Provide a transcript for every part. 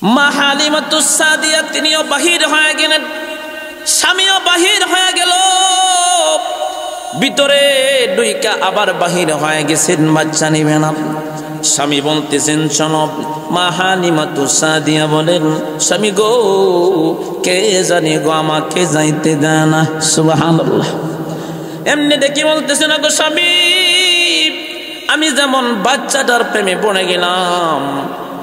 মা হালিমাতুস সাদিয়া তিনিও বাহির হয়ে গেলেন, স্বামীও বাহির হয়ে গেল, ভিতরে দুইকা আবার বাহির হয়ে গেছেন, বাচ্চা নিবে না। স্বামী বলতেছেন শোনো। মা হালিমাতুস সাদিয়া বলেন স্বামী গো, কে জানি গো আমাকে যাইতে দেয় না। সুবহানাল্লাহ। এমনি দেখি বলতেছেন গো স্বামী, আমি যেমন বাচ্চাটার প্রেমে পড়ে গেলাম,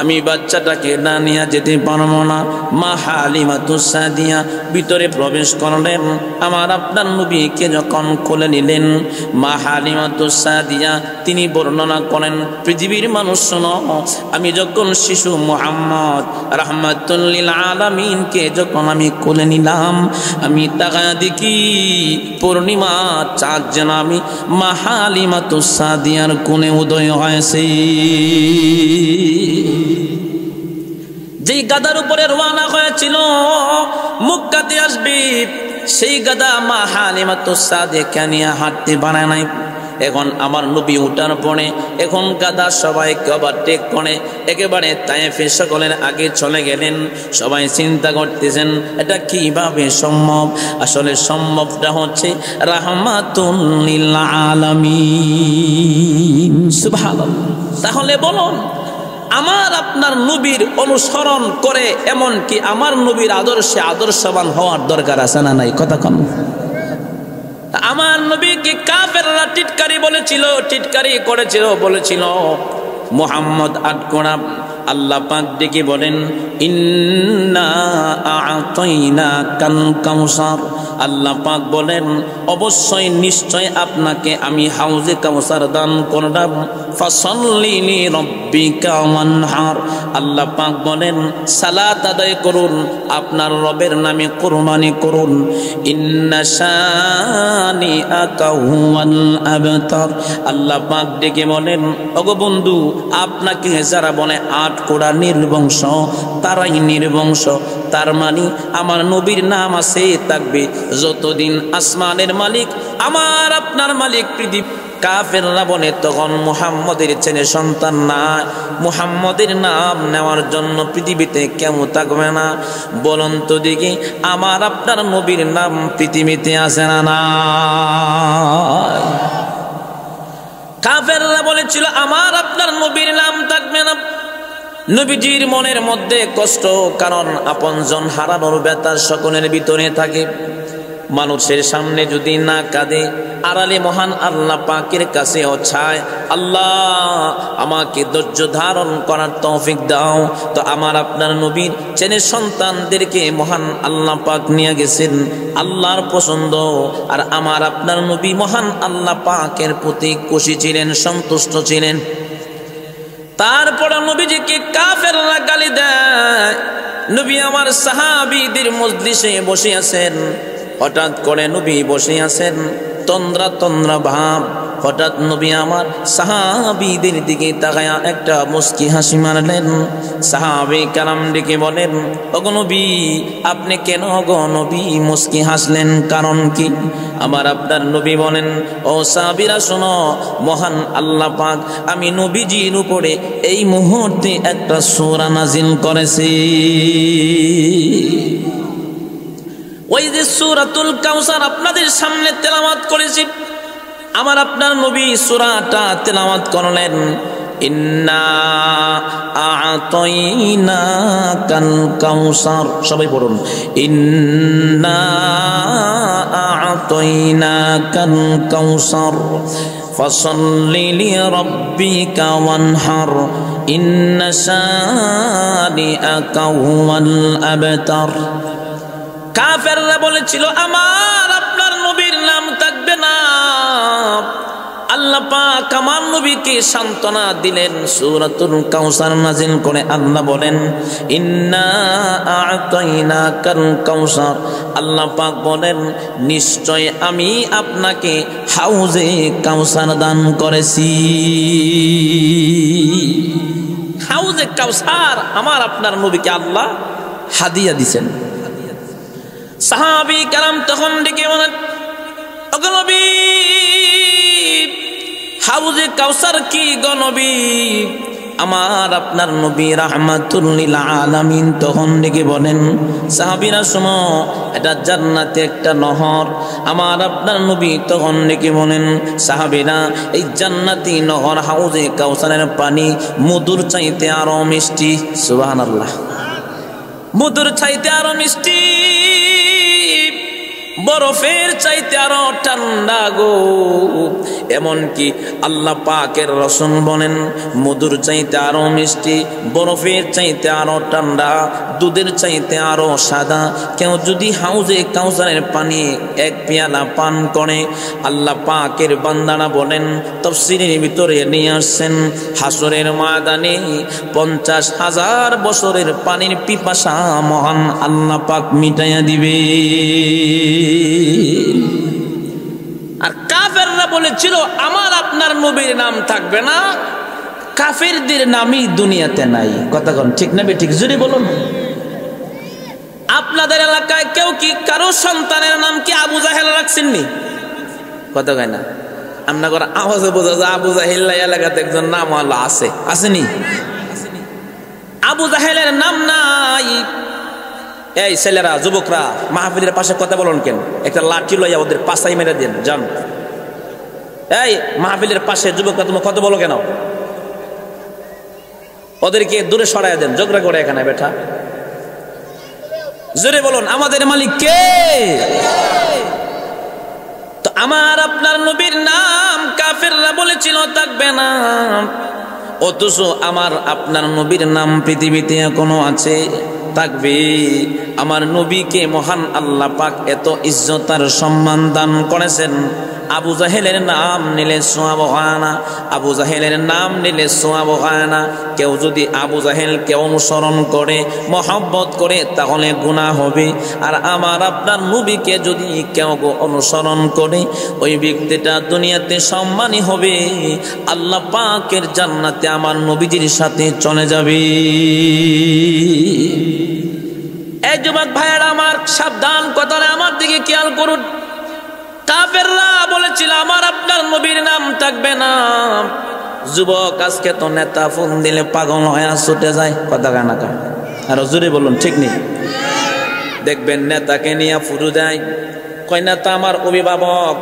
আমি বাচ্চাটাকে না নিয়ে যেতে পারবো না। মা হালিমাতুস সাদিয়া ভিতরে প্রবেশ করলেন, আমার আপনার নবীকে যখন কোলে নিলেন, মা হালিমাতুস সাদিয়া তিনি বর্ণনা করেন, পৃথিবীর মানুষ শোনো, আমি যখন শিশু মুহাম্মদ রাহমাতুল লিল আলামিনকে যখন আমি কোলে নিলাম, আমি তাকায়া দেখি পূর্ণিমা চাঁদ যেন আমি মা হালিমাতুস সাদিয়ার কোণে উদয় হয়েছে। যেই গাদার উপরে রওনা হয়েছিল মক্কাতে আসবে, সেই গাদা মা হালিমাতুস সাদিয়া নিয়ে হাঁটতে পারে নাই। এখন আমার নবী উঠার পরে এখন গাদা সবাইকে ওভারটেক করে একেবারে তায়েফে সকলের আগে চলে গেলেন। সবাই চিন্তা করতেছেন এটা কিভাবে সম্ভব। আসলে সম্ভবটা হচ্ছে রাহমাতুল লিল আলামিন। সুবহানাল্লাহ। তাহলে বলুন, আমার আপনার নবীর অনুসরণ করে এমনকি আমার নবীর আদর্শে আদর্শবান হওয়ার দরকার আছে না নাই? কথা কম। আমার নবীকে কাফেররা টিটকারি বলেছিল, টিটকারি করেছিল, বলেছিল মুহাম্মদ আটকোড়া। আল্লাহ পাক ডেকে বলেন ইন্না আ'তাইনাকাল কাউসার। আল্লাহ পাক বলেন অবশ্যই নিশ্চয় আপনাকে আমি হাউজে কাউসার দান করলাম। ফাসাল্লি লিরাব্বিকা ওয়ানহার। আল্লাহ পাক বলেন সালাত আদায় করুন, আপনার রবের নামে কুরবানি করুন। ইন্না শানিআকা হুয়াল আবতার। আল্লাহ পাক ডেকে বলেন ওগো বন্ধু, আপনাকে যারা বলে আটকোড়া নির্বংশ, তারাই নির্বংশ। তার মানে আমার নবীর নাম আছে থাকবে যতদিন আসমানের মালিক আমার আপনার মালিক পৃথিবী। কাফেররা বলে তখন মুহাম্মদের ছেলে সন্তান না, মুহাম্মদের নাম নেওয়ার জন্য পৃথিবীতে কেউ থাকবে না। বলুন তো দেখি আমার আপনার নবীর নাম পৃথিবীতে আছে না না? কাফেররা বলেছিল আমার আপনার নবীর নাম থাকবে না। নবীজির মনের মধ্যে কষ্ট, কারণ আপনজন হারানোর ব্যথা সকলের ভিতরে থাকে। মানুষের সামনে যদি না কাঁদে, আড়ালে মহান আল্লাহ পাকের কাছেও চায় আল্লাহ আমাকে ধৈর্য ধারণ করার তৌফিক দাও। তো আমার আপনার নবীর ছেলে সন্তানদেরকে মহান আল্লাহ পাক নিয়ে গেছেন আল্লাহর পছন্দ। আর আমার আপনার নবী মহান আল্লাহ পাকের প্রতি খুশি ছিলেন, সন্তুষ্ট ছিলেন। তারপরে নবীজিকে কাফেররা গালি দেয়। নবী আমার সাহাবীদের মজলিসে বসে আছেন, হঠাৎ করে নবী বসে আছেন, তন্দ্রা তন্দ্রা ভাব। হঠাৎ নবী আমার সাহাবীদের দিকে তাকায়া একটা মুস্কি হাসি মারলেন। সাহাবী কারাম ডেকে বলেন ওগো নবী, আপনি কেন গো নবী মুস্কি হাসলেন, কারণ কি? আমার আপনার নবী বলেন ও সাহাবীরা শোনো, মহান আল্লাহ পাক আমি নবীজির উপরে এই মুহূর্তে একটা সূরা নাজিল করেছি। ওই যে সূরাতুল কাউসার আপনাদের সামনে তেলাওয়াত করেছি, আমার আপনার নবী সূরাটা তেলাওয়াত করলেন। ইন্না আ'তাইনাকাল কাউসার। সবাই পড়ুন ইন্না আ'তাইনাকাল কাউসার ফাসাল্লি লিরাব্বিকা ওয়ানহার ইন্না শানিআকা হুয়াল আবতার। কাফেররা বলেছিল আমার আপনার নবীর নাম থাকবে না। আল্লাহ পাক আমার নবীকে সান্ত্বনা দিলেন, সূরাতুল কাউসার নাজিল করে আল্লাহ বলেন ইন্না আ'তাইনাকাল কাউসার। আল্লাহ পাক বলেন নিশ্চয় আমি আপনাকে হাউজে কাউসার দান করেছি। হাউজে কাউসার আমার আপনার নবীকে আল্লাহ হাদিয়া দিয়েছেন। সাহাবী কারাম তখন ডেকে বলেন ওগো নবী, হাউজে কাউসার কি গো নবী? আমার আপনার নবী রাহমাতুল লিল আলামিন তখন ডেকে বলেন, সাহাবীরা শোনো, এটা জান্নাতে একটা নহর। আমার আপনার নবী তখন ডেকে বলেন, সাহাবীরা, এই জান্নাতি নহর হাউজে কাউসারের পানি মধুর চাইতে আরো মিষ্টি। সুবহানাল্লাহ। মধুর চাইতে আরো মিষ্টি, বরফের চাইতে আরো ঠান্ডা গো। এমনকি আল্লাহ পাকের রাসূল বলেন, মধুর চাইতে আরো মিষ্টি, বরফের চাইতে আরো ঠান্ডা, দুধের চাইতে আরো সাদা। কেউ যদি হাউজে কাউসারের পানি এক পেয়ালা পান করে, আল্লাহ পাকের বান্দারা বলেন, তাফসীরের ভিতরে নিয়ে আসছেন, হাসরের ময়দানে 50,000 বছরের পানির পিপাসা মহান আল্লাহ পাক মিটাইয়া দিবে। আর কাফেররা বলেছিল, আমার আপনার নবীর নাম থাকবে না। কাফেরদের নামই দুনিয়াতে নাই। কথা কোন ঠিক না ঠিক? জুড়ে বলুন। আপনাদের এলাকায় কেউ কি কারো সন্তানের নাম কি আবু জাহেল রাখছেননি? কথা কয় না। আমরা করে আওয়াজে বোঝা যায় আবু জাহেল এলাকাতে একজন নাম আল্লাহ আছে, আসেনি? আবু জাহেলের নাম নাই। এই ছেলেরা, যুবকরা, মাহফিলের পাশে কথা বলুন কেন? একটা লাঠি লইয়া ওদের পাশাই মেরে দেন, যান। এই মাহফিলের পাশে যুবকরা, তুমি কথা বলো কেন? ওদেরকে দূরে সরাইয়া দেন, ঝগড়া করে এখানে বেটা। জোরে বলুন, আমাদের মালিক কে? তো আমার আপনার নবীর নাম কাফেররা বলেছিল থাকবে না, অথচ আমার আপনার নবীর নাম পৃথিবীতে এখনো আছে, থাকবে। আমার নবীকে মহান আল্লাহ পাক এত ইজ্জত আর সম্মান দান করেছেন। আবু জাহেলের নাম নিলে সওয়াব হয় না, আবু জাহেলের নাম নিলে সওয়াব হয় না। কেউ যদি আবু জাহেলকে অনুসরণ করে, মহব্বত করে, তাহলে গুনাহ হবে। আর আমার আপনার নবীকে যদি কেউ অনুসরণ করে, ওই ব্যক্তিটা দুনিয়াতে সম্মানী হবে, আল্লাহ পাকের জান্নাতে আমার নবীজির সাথে চলে যাবে। এই যুবক ভাইয়েরা আমার, সাবধান, কথাটা আমার দিকে খেয়াল করুন। কাফেররা বলেছিল আমার আপনার নবীর নাম থাকবে না। যুবক আজকে তো নেতা ফোন দিলে পাগল হয়ে ছুটে যায়। কথা কানা কা আর জোরে বলুন, ঠিক নেই? দেখবেন নেতাকে নিয়ে ফুরু দেয়, কয় নেতা আমার অভিভাবক।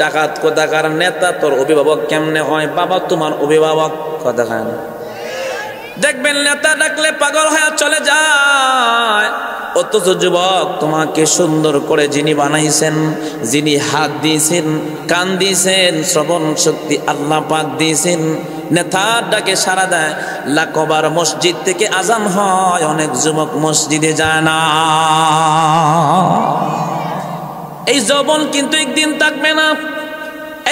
ডাকাত কোথাকার নেতা, তোর অভিভাবক কেমনে হয়? বাবা তোমার অভিভাবক। কথা কানা। দেখবেন নেতা ডাকলে পাগল হয়ে চলে যায়, অথচ যুবক, তোমাকে সুন্দর করে যিনি বানাইছেন, যিনি হাত দিয়েছেন, কান দিয়েছেন, শ্রবণ শক্তি আল্লাহ পাক দিয়েছেন, নেতার ডাকে সাড়া দেয়। লাখবার মসজিদ থেকে আজান হয়, অনেক যুবক মসজিদে যায় না। এই যৌবন কিন্তু একদিন থাকবে না।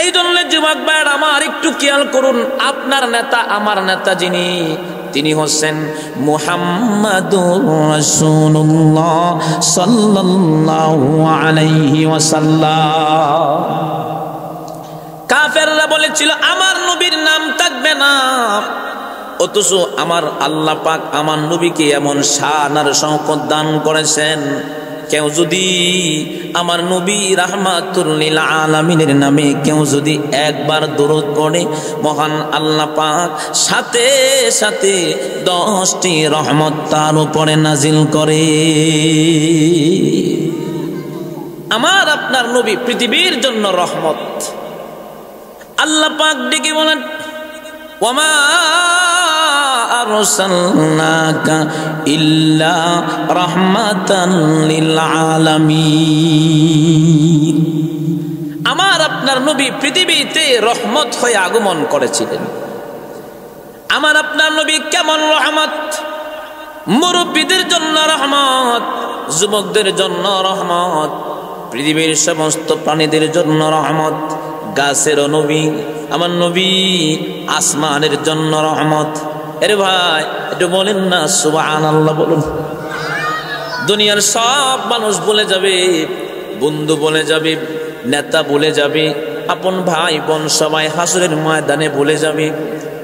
এই জন্য যুবক ভাইয়ের আমার, একটু খেয়াল করুন। আপনার নেতা, আমার নেতা যিনি, তিনি হচ্ছেন মুহাম্মাদুর রাসূলুল্লাহ সাল্লাল্লাহু আলাইহি ওয়াসাল্লাম। কাফেররা বলেছিল আমার নবীর নাম থাকবে না, অথচ আমার আল্লাহ পাক আমার নবীকে এমন শান আর শওকত দান করেছেন। কেউ যদি আমার নবী রাহমাতুল লিল আলামিনের নামে কেউ যদি একবার দরুদ পড়ে, মহান আল্লাহ পাক সাথে সাথে 10টি রহমত তার উপরে নাজিল করে। আমার আপনার নবী পৃথিবীর জন্য রহমত। আল্লাহ পাক ডেকে বলেন, ওয়ামা আরসালনাকা ইল্লা রাহমাতান লিল আলামিন। আমার আপনার নবী পৃথিবীতে রহমত হয়ে আগমন করেছিলেন। আমার আপনার নবী কেমন রহমত? মুরব্বীদের জন্য রহমত, যুবকদের জন্য রহমত, পৃথিবীর সমস্ত প্রাণীদের জন্য রহমত। গাছের নবী আমার নবী, আসমানের জন্য রহমত। আরে ভাই, একটু বলেন না সুবহানাল্লাহ বলুন। দুনিয়ার সব মানুষ বলে যাবে, বন্ধু বলে যাবে, নেতা বলে যাবে, আপন ভাই বোন সবাই হাসরের ময়দানে বলে যাবে।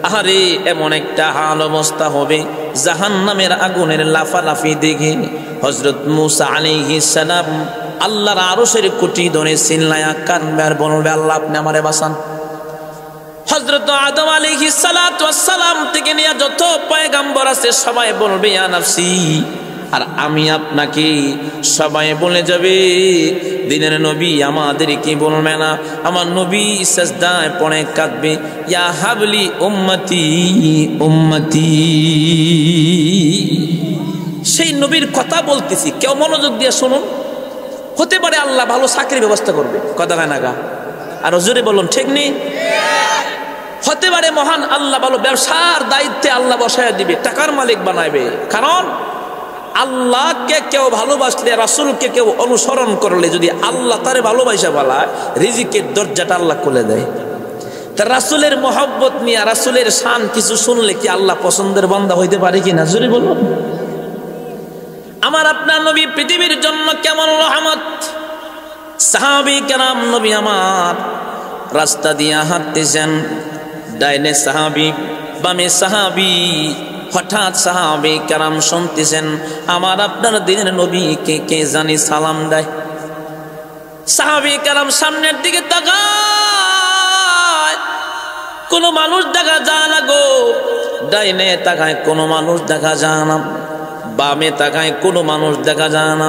আরে এমন একটা হাল অবস্থা হবে, জাহান্নামের আগুনের লাফালাফি দেখে হযরত মুসা আলাইহিস সালাম আল্লাহর আরশের কুটি ধরে চিল্লায়া কাঁদবে আর বলবে, আল্লাহ আপনি আমারে বাঁচান। হযরত আদম আলাইহিস সালাতু ওয়াস সালাম থেকে নিয়ে যত পয়গম্বর আছে সবাই বলবে ইয়া নাফসি, আর আমি আপনাকে সবাই বলে যাবে। দিনের নবী আমাদেরকে বলবে না, আমার নবী সিজদায় পড়ে কাঁদবে, ইয়া হাবলি উম্মতি উম্মতি। সেই নবীর কথা বলতেছি, কেউ মনোযোগ দিয়ে শুনুন। হতে পারে আল্লাহ ভালো চাকরির ব্যবস্থা করবে, কথা হয় না গা? আর জোরে বলুন ঠিক নেই? হতে পারে মহান আল্লাহ ভালো ব্যবসার দায়িত্বে আল্লাহ বসায় দিবে, টাকার মালিক বানাইবে। কারণ আল্লাহকে কেউ ভালোবাসলে, রাসূলকে কেউ অনুসরণ করলে, যদি আল্লাহ তারে ভালোবাসা বলায়, রিজিকের দরজাটা আল্লাহ খুলে দেয়। তা রাসূলের মহব্বত নিয়ে, রাসূলের শান কিছু শুনলে কি আল্লাহ পছন্দের বান্দা হইতে পারে কিনা? জোরে বলুন। আমার আপনার নবী পৃথিবীর জন্য কেমন রহমত। সাহাবী কেরাম, নবী আমার রাস্তা দিয়ে হাঁটতেছেন, ডাইনে সাহাবী, বামে সাহাবী। হঠাৎ সাহাবী কেরাম শুনতেছেন আমার আপনার দিনের নবীকে কে জানি সালাম দেয়। সাহাবী কেরাম সামনের দিকে তাকায়, কোনো মানুষ দেখা যায় না গো। ডাইনে তাকায়, কোনো মানুষ দেখা যায় না। বামে তাকায়, কোনো মানুষ দেখা যায় না।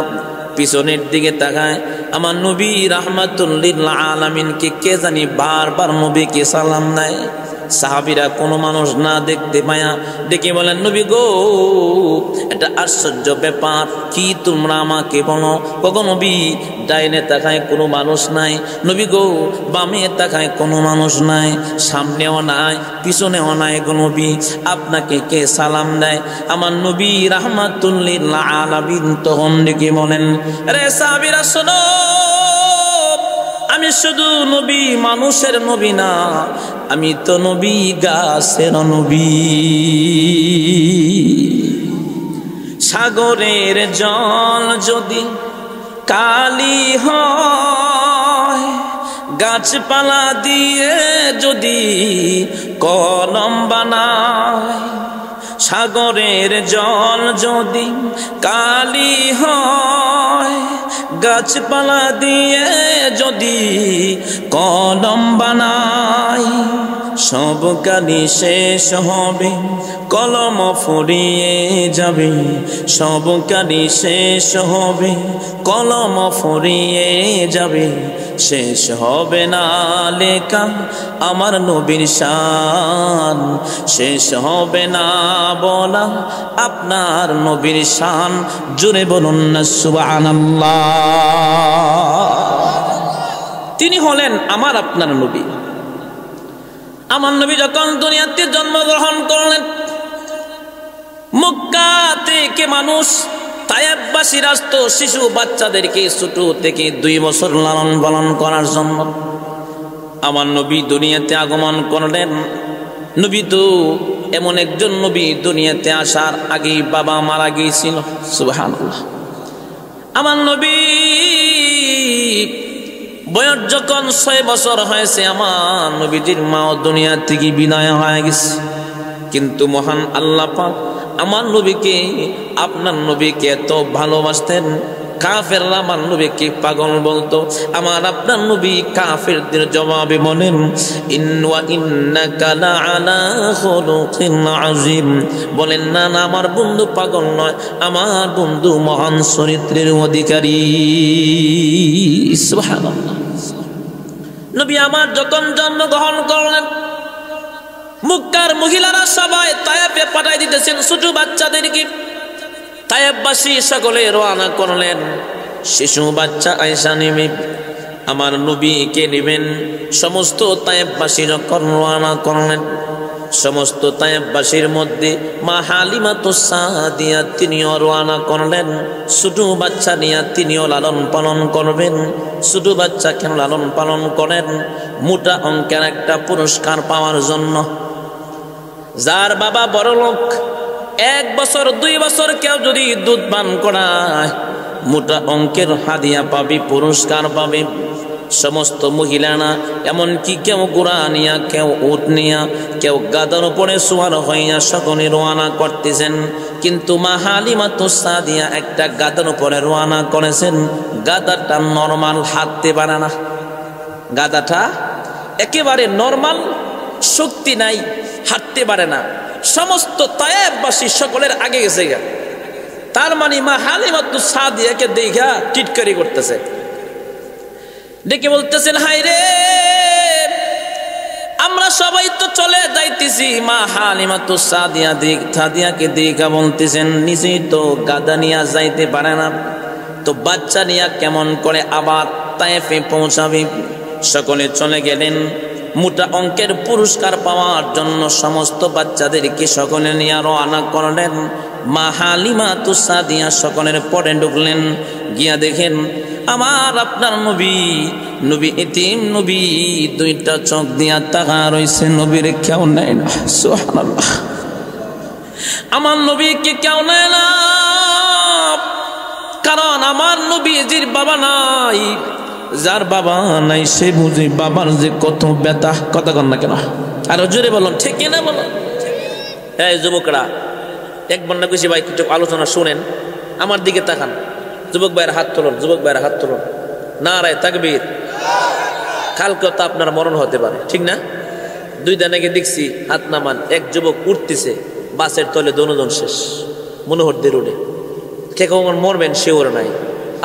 পিছনের দিকে তাকায়, আমার নবী রাহমাতুল লিল আলামিনকে কে জানি বারবার নবীকে সালাম দেয়। সাহাবীরা কোনো মানুষ না দেখতে পায়া ডেকে বলেন, নবী গো, এটা আশ্চর্য ব্যাপার, কি তোমরা আমাকে বলো? গো নবী, ডাইনে তাকায় কোনো মানুষ নাই, নবী গো বামে তাকায় কোনো মানুষ নাই, সামনেও নাই পিছনেও নাই গো নবী, আপনাকে কে সালাম দেয়? আমার নবী রাহমাতুল লিল আলামিন তখন ডেকে বলেন, রে সাহাবীরা শোনো, আমি শুধু নবী, মানুষের নবী না, আমি তো নবী গাছের নবী। সাগরের জল যদি কালি হয়, গাছপালা দিয়ে যদি কলম বানায়, সাগরের জল যদি কালি হয়, গাছপালা দিয়ে যদি কলম বানাই, সব কালি শেষ হবে, কলম ফুরিয়ে যাবে, সব কালি শেষ হবে, কলম ফুরিয়ে যাবে, শেষ হবে না লেখা আমার নবীর শান, শেষ হবে না বলা আপনার নবীর শান। জোরে বলুন না সুবহানাল্লাহ। তিনি হলেন আমার আপনার নবী। আমার নবী যখন দুনিয়াতে জন্মগ্রহণ করলেন, মক্কা থেকে মানুষ তায়েফবাসীর আসতো শিশু বাচ্চাদেরকে ছোট থেকে 2 বছর লালন পালন করার জন্য। আমার নবী দুনিয়াতে আগমন করলেন। নবী তো এমন একজন নবী, দুনিয়াতে আসার আগেই বাবা মারা গিয়েছিল। সুবহানাল্লাহ। আমার নবী বয়স যখন 6 বছর হয়েছে, আমার নবীজির মাও দুনিয়া থেকে বিদায় হয়ে গেছে। কিন্তু মহান আল্লাহ পাক আমার নবীকে, আপনার নবীকে এত ভালোবাসতেন, কাফেররা আমার নবীকে পাগল বলতো। আমার আপনার নবী কাফেরদের জবাবে বলেন, ইন্না ইন্নাকা লাআলা খুলুকিন আযীম। বলেন না না, আমার বন্ধু পাগল নয়, আমার বন্ধু মহান চরিত্রের অধিকারী। সুবহানাল্লাহ। নবী আমার যখন জন্মগ্রহণ করলেন, মক্কার মহিলারা সবাই তায়েফে পাঠাই দিতেছেন ছোট বাচ্চাদেরকে। তায়েফবাসী সকলে রওনা করলেন। শিশু বাচ্চা আয়েশা নেবে আমার নবীকে নেবেন। সমস্ত তায়েফবাসী যখন রওনা করলেন, সমস্ত তায়েফবাসীর মধ্যে মা হালিমাতুস সাদিয়া তিনিও রওনা করলেন। ছোট বাচ্চা নিয়ে তিনিও লালন পালন করবেন। ছোট বাচ্চা কেন লালন পালন করেন? মোটা অঙ্কের একটা পুরস্কার পাওয়ার জন্য। যার বাবা বড় লোক, 1 বছর 2 বছর কেউ যদি দুধ পান করায়, মোটা অঙ্কের হাদিয়া পাবে, পুরস্কার পাবে। সমস্ত মহিলারা, এমনকি কেউ ঘোড়া নিয়া, কেউ উট নিয়া, কেউ গাদার উপরে সওয়ার হইয়া সকলে রওনা করতেছেন। কিন্তু মা হালিমাতুস সাদিয়া একটা গাদার উপরে রওনা করেছেন। গাদাটা নরমাল, হাঁটতে পারে না। গাদাটা একেবারে নরমাল, শক্তি নাই, হাঁটতে পারে না, সমস্ত তায়েফবাসী সকলের আগে গেছে গা। তার মানে মা হালিমাতু সাদিয়াকে দেখা টিটকারি করতেছে, ডেকে বলতেছেন, হায় রে আমরা সবাই তো চলে যাইতেছি। মা হালিমাতু সাদিয়াকে দেখা বলতেছেন, নিজেই তো গাদা নিয়ে যাইতে পারে না, তো বাচ্চা নিয়ে কেমন করে আবার তায়েফে পৌঁছাবে। সকলে চলে গেলেন মোটা অঙ্কের পুরস্কার পাওয়ার জন্য। সমস্ত বাচ্চাদেরকে সকলে নিয়ে রওনা করলেন। মা হালিমাতু সাদিয়া সকলের পরে ঢুকলেন, গিয়া দেখেন আমার আপনার নবী এতিম নবী, দুইটা চোখ দিয়া তাকা রইছে, নবীর কেউ নেয় না। সুবহানাল্লাহ, আমার নবীকে কেউ নেয় না, কারণ আমার নবীজির বাবা নাই। যার বাবা নাই সে বুঝে বাবার যে কত ব্যথা। কথা কন না কেন? আরো জোরে বলুন, ঠিক না বলুন। এই যুবকরা, একবার না কইছি ভাই কিছু আলোচনা শুনেন, আমার দিকে তাকান। যুবক ভাইয়ের হাত তুলুন, যুবক ভাইয়ের হাত তুলুন। নারায়ে তাকবীর। কালকে তো আপনার মরণ হতে পারে, ঠিক না? 2 দিন আগে দেখছি হাত নামান, এক যুবক উঠতেছে, বাসের তলে দনুজন শেষ, মনোহরদের রোডে। কে কখন মরবেন শিওর নাই,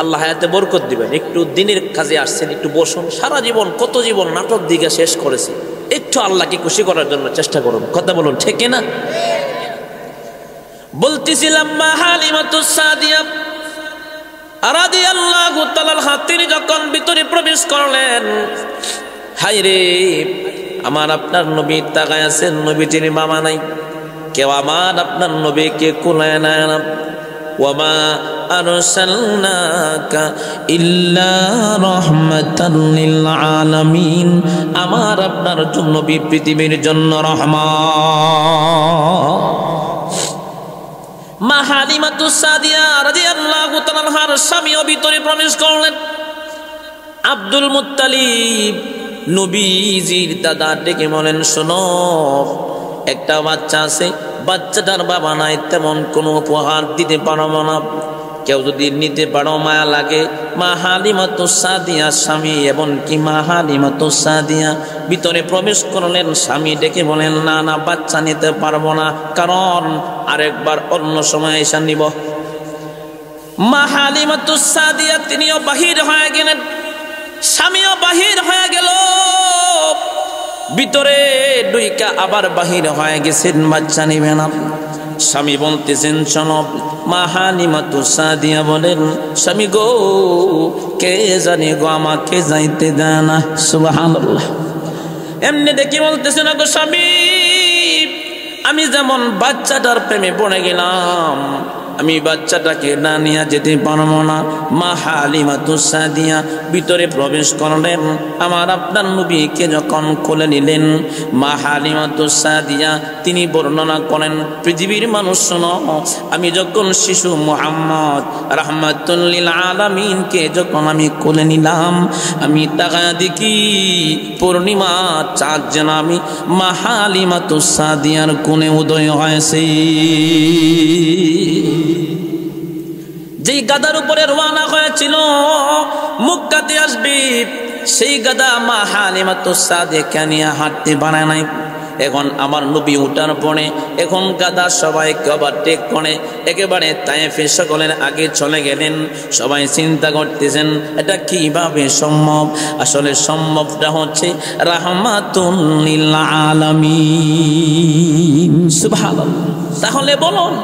আল্লাহ হায়াতে বরকত দিবেন। একটু দিনের কাজে আসছেন, একটু বসুন। সারা জীবন কত জীবন নাটক দিকে শেষ করেছি, একটু আল্লাহকে খুশি করার জন্য চেষ্টা করুন। কথা বলুন, ঠিক না? বলতেছিলাম মা হালিমাতু সাদিয়া রাদিয়াল্লাহু তাআলা তিনি যখন ভিতরে প্রবেশ করলেন, হায় রে আমার আপনার নবী তাকায় আছেন, নবীটির মামা নাই, কেউ আমার আপনার নবীকে কুলায় না। ওয়ামা আরসালনাকা ইল্লা রাহমাতাল লিল আলামিন, আমার আপনার নবী পৃথিবীর জন্য রহমত। মা হালিমাতু সাদিয়া রাদিয়াল্লাহু তাআলা আনহার স্বামীও ভিতরে প্রবেশ করলেন। আব্দুল মুত্তালিব নবীজির দাদা ডেকে বলেন, শোনো একটা বাচ্চা আছে, বাচ্চাটার বাবা নাই, তেমন কোনো উপহার দিতে পারবো না, কেউ যদি নিতে পারো মায়া লাগে। মা হালিমাতু সাদিয়া স্বামী এবং কি মা হালিমাতু সাদিয়া ভিতরে প্রবেশ করলেন। স্বামী ডেকে বলেন, না না বাচ্চা নিতে পারবো না, কারণ আরেকবার অন্য সময় এসে নিব। মা হালিমাতু সাদিয়া তিনিও বাহির হয়ে গেলেন, স্বামীও বাহির হয়ে গেল, ভিতরে দুইকা আবার বাহির হয়ে গেছেন, বাচ্চা নিবে না। স্বামী বলতেছেন, শোনো। মা হালিমাতু সাদিয়া বলেন, স্বামী গো কে জানি গো আমাকে যাইতে দেয় না। সুবহানাল্লাহ। এমনি দেখি বলতেছেন, গো স্বামী আমি যেমন বাচ্চাটার প্রেমে পড়ে গেলাম, আমি বাচ্চাটাকে না নিয়ে যেতে পারবো না। মা হালিমাতু সাদিয়া ভিতরে প্রবেশ করলেন, আমার আপনার নবীকে যখন কোলে নিলেন, মা হালিমাতু সাদিয়া তিনি বর্ণনা করেন, পৃথিবীর মানুষ শোনো, আমি যখন শিশু মুহাম্মদ রাহমাতুল লিল আলামিনকে যখন আমি কোলে নিলাম, আমি তাকায়া দেখি পূর্ণিমা চাঁদ যেন আমি মা হালিমাতু সাদিয়ার কোণে উদয় হয়েছে। যেই গাদার উপরে রওনা হয়েছিল মক্কাতে আসবে, সেই গাদা মা হালিমাতু সাদিয়া নিয়ে হাঁটতে পারে নাই। এখন আমার নবী উঠার পরে এখন গাদা সবাইকে ওভারটেক করে একেবারে তায়েফে সকলের আগে চলে গেলেন। সবাই চিন্তা করতেছেন এটা কিভাবে সম্ভব। আসলে সম্ভবটা হচ্ছে রাহমাতুল লিল আলামিন। সুবহানাল্লাহ। তাহলে বলুন,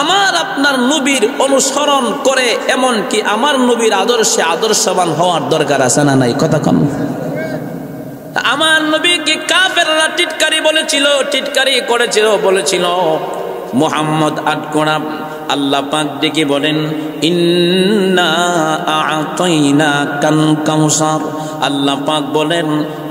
আমার আপনার নবীর অনুসরণ করে এমনকি আমার নবীর আদর্শে আদর্শবান হওয়ার দরকার আছে না নাই? কথা কম। আমার নবীকে কাফেররা টিটকারি বলেছিল, টিটকারি করেছিল, বলেছিল মুহাম্মদ আটকোড়া। আল্লাহ পাক ডেকে বলেন, ইন্না আ'তাইনাকাল কাউসার। আল্লাহ পাক বলেন,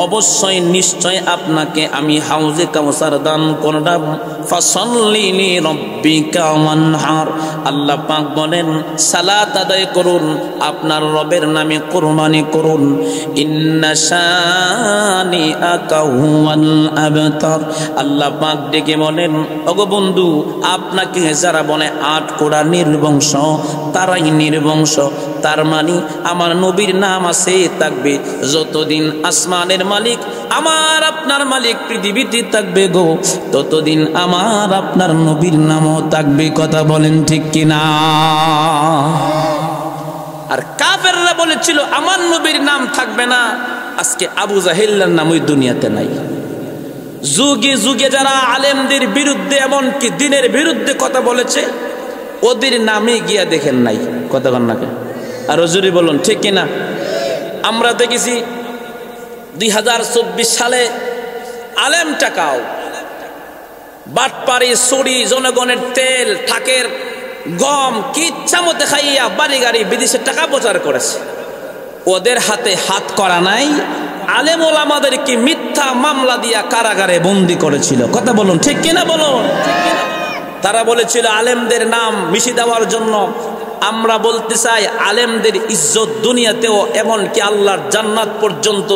অবশ্যই নিশ্চয় আপনাকে আমি হাউজে কাউসার দান করলাম। ফাসাল্লি লিরাব্বিকা ওয়ানহার। আল্লাহ পাক বলেন, সালাত আদায় করুন, আপনার রবের নামে কুরবানি করুন। ইন্না শানিআকা হুয়াল আবতার। আল্লাহ পাক ডেকে বলেন, ওগো বন্ধু, আপনাকে যারা বলে আটকোড়া নির্বংশ, তারাই নির্বংশ। তার মানে আমার নবীর নাম আছে থাকবে, যতদিন আসমানের মালিক আমার আপনার মালিক পৃথিবীতে থাকবে গো, ততদিন আমার আপনার নবীর নামও থাকবে। কথা বলেন ঠিক কিনা? আর কাফেররা বলেছিল আমার নবীর নাম থাকবে না। আজকে আবু জাহেলের নাম ওই দুনিয়াতে নাই। যুগে যুগে যারা আলেমদের বিরুদ্ধে এমনকি দ্বীনের বিরুদ্ধে কথা বলেছে, ওদের নামে গিয়া দেখেন নাই। কথা বল না কেন? আর জোরে বলুন ঠিক কিনা? আমরা দেখেছি 2024 সালে আলেম টাকাও বাটপাড়ি চুরি, জনগণের তেল ঠাকের গম কি ইচ্ছা মতে খাইয়া বাড়ি গাড়ি বিদেশে টাকা প্রচার করেছে। ওদের হাতে হাত করা নাই, আলেম ওলামাদেরকে মিথ্যা মামলা দিয়া কারাগারে বন্দি করেছিল। কথা বলুন ঠিক কিনা বলুন? তারা বলেছিল আলেমদের নাম মিশিয়ে দেওয়ার জন্য। আমরা বলতে চাই আলেমদের ইজ্জত দুনিয়াতেও, এমনকি আল্লাহর জান্নাত পর্যন্ত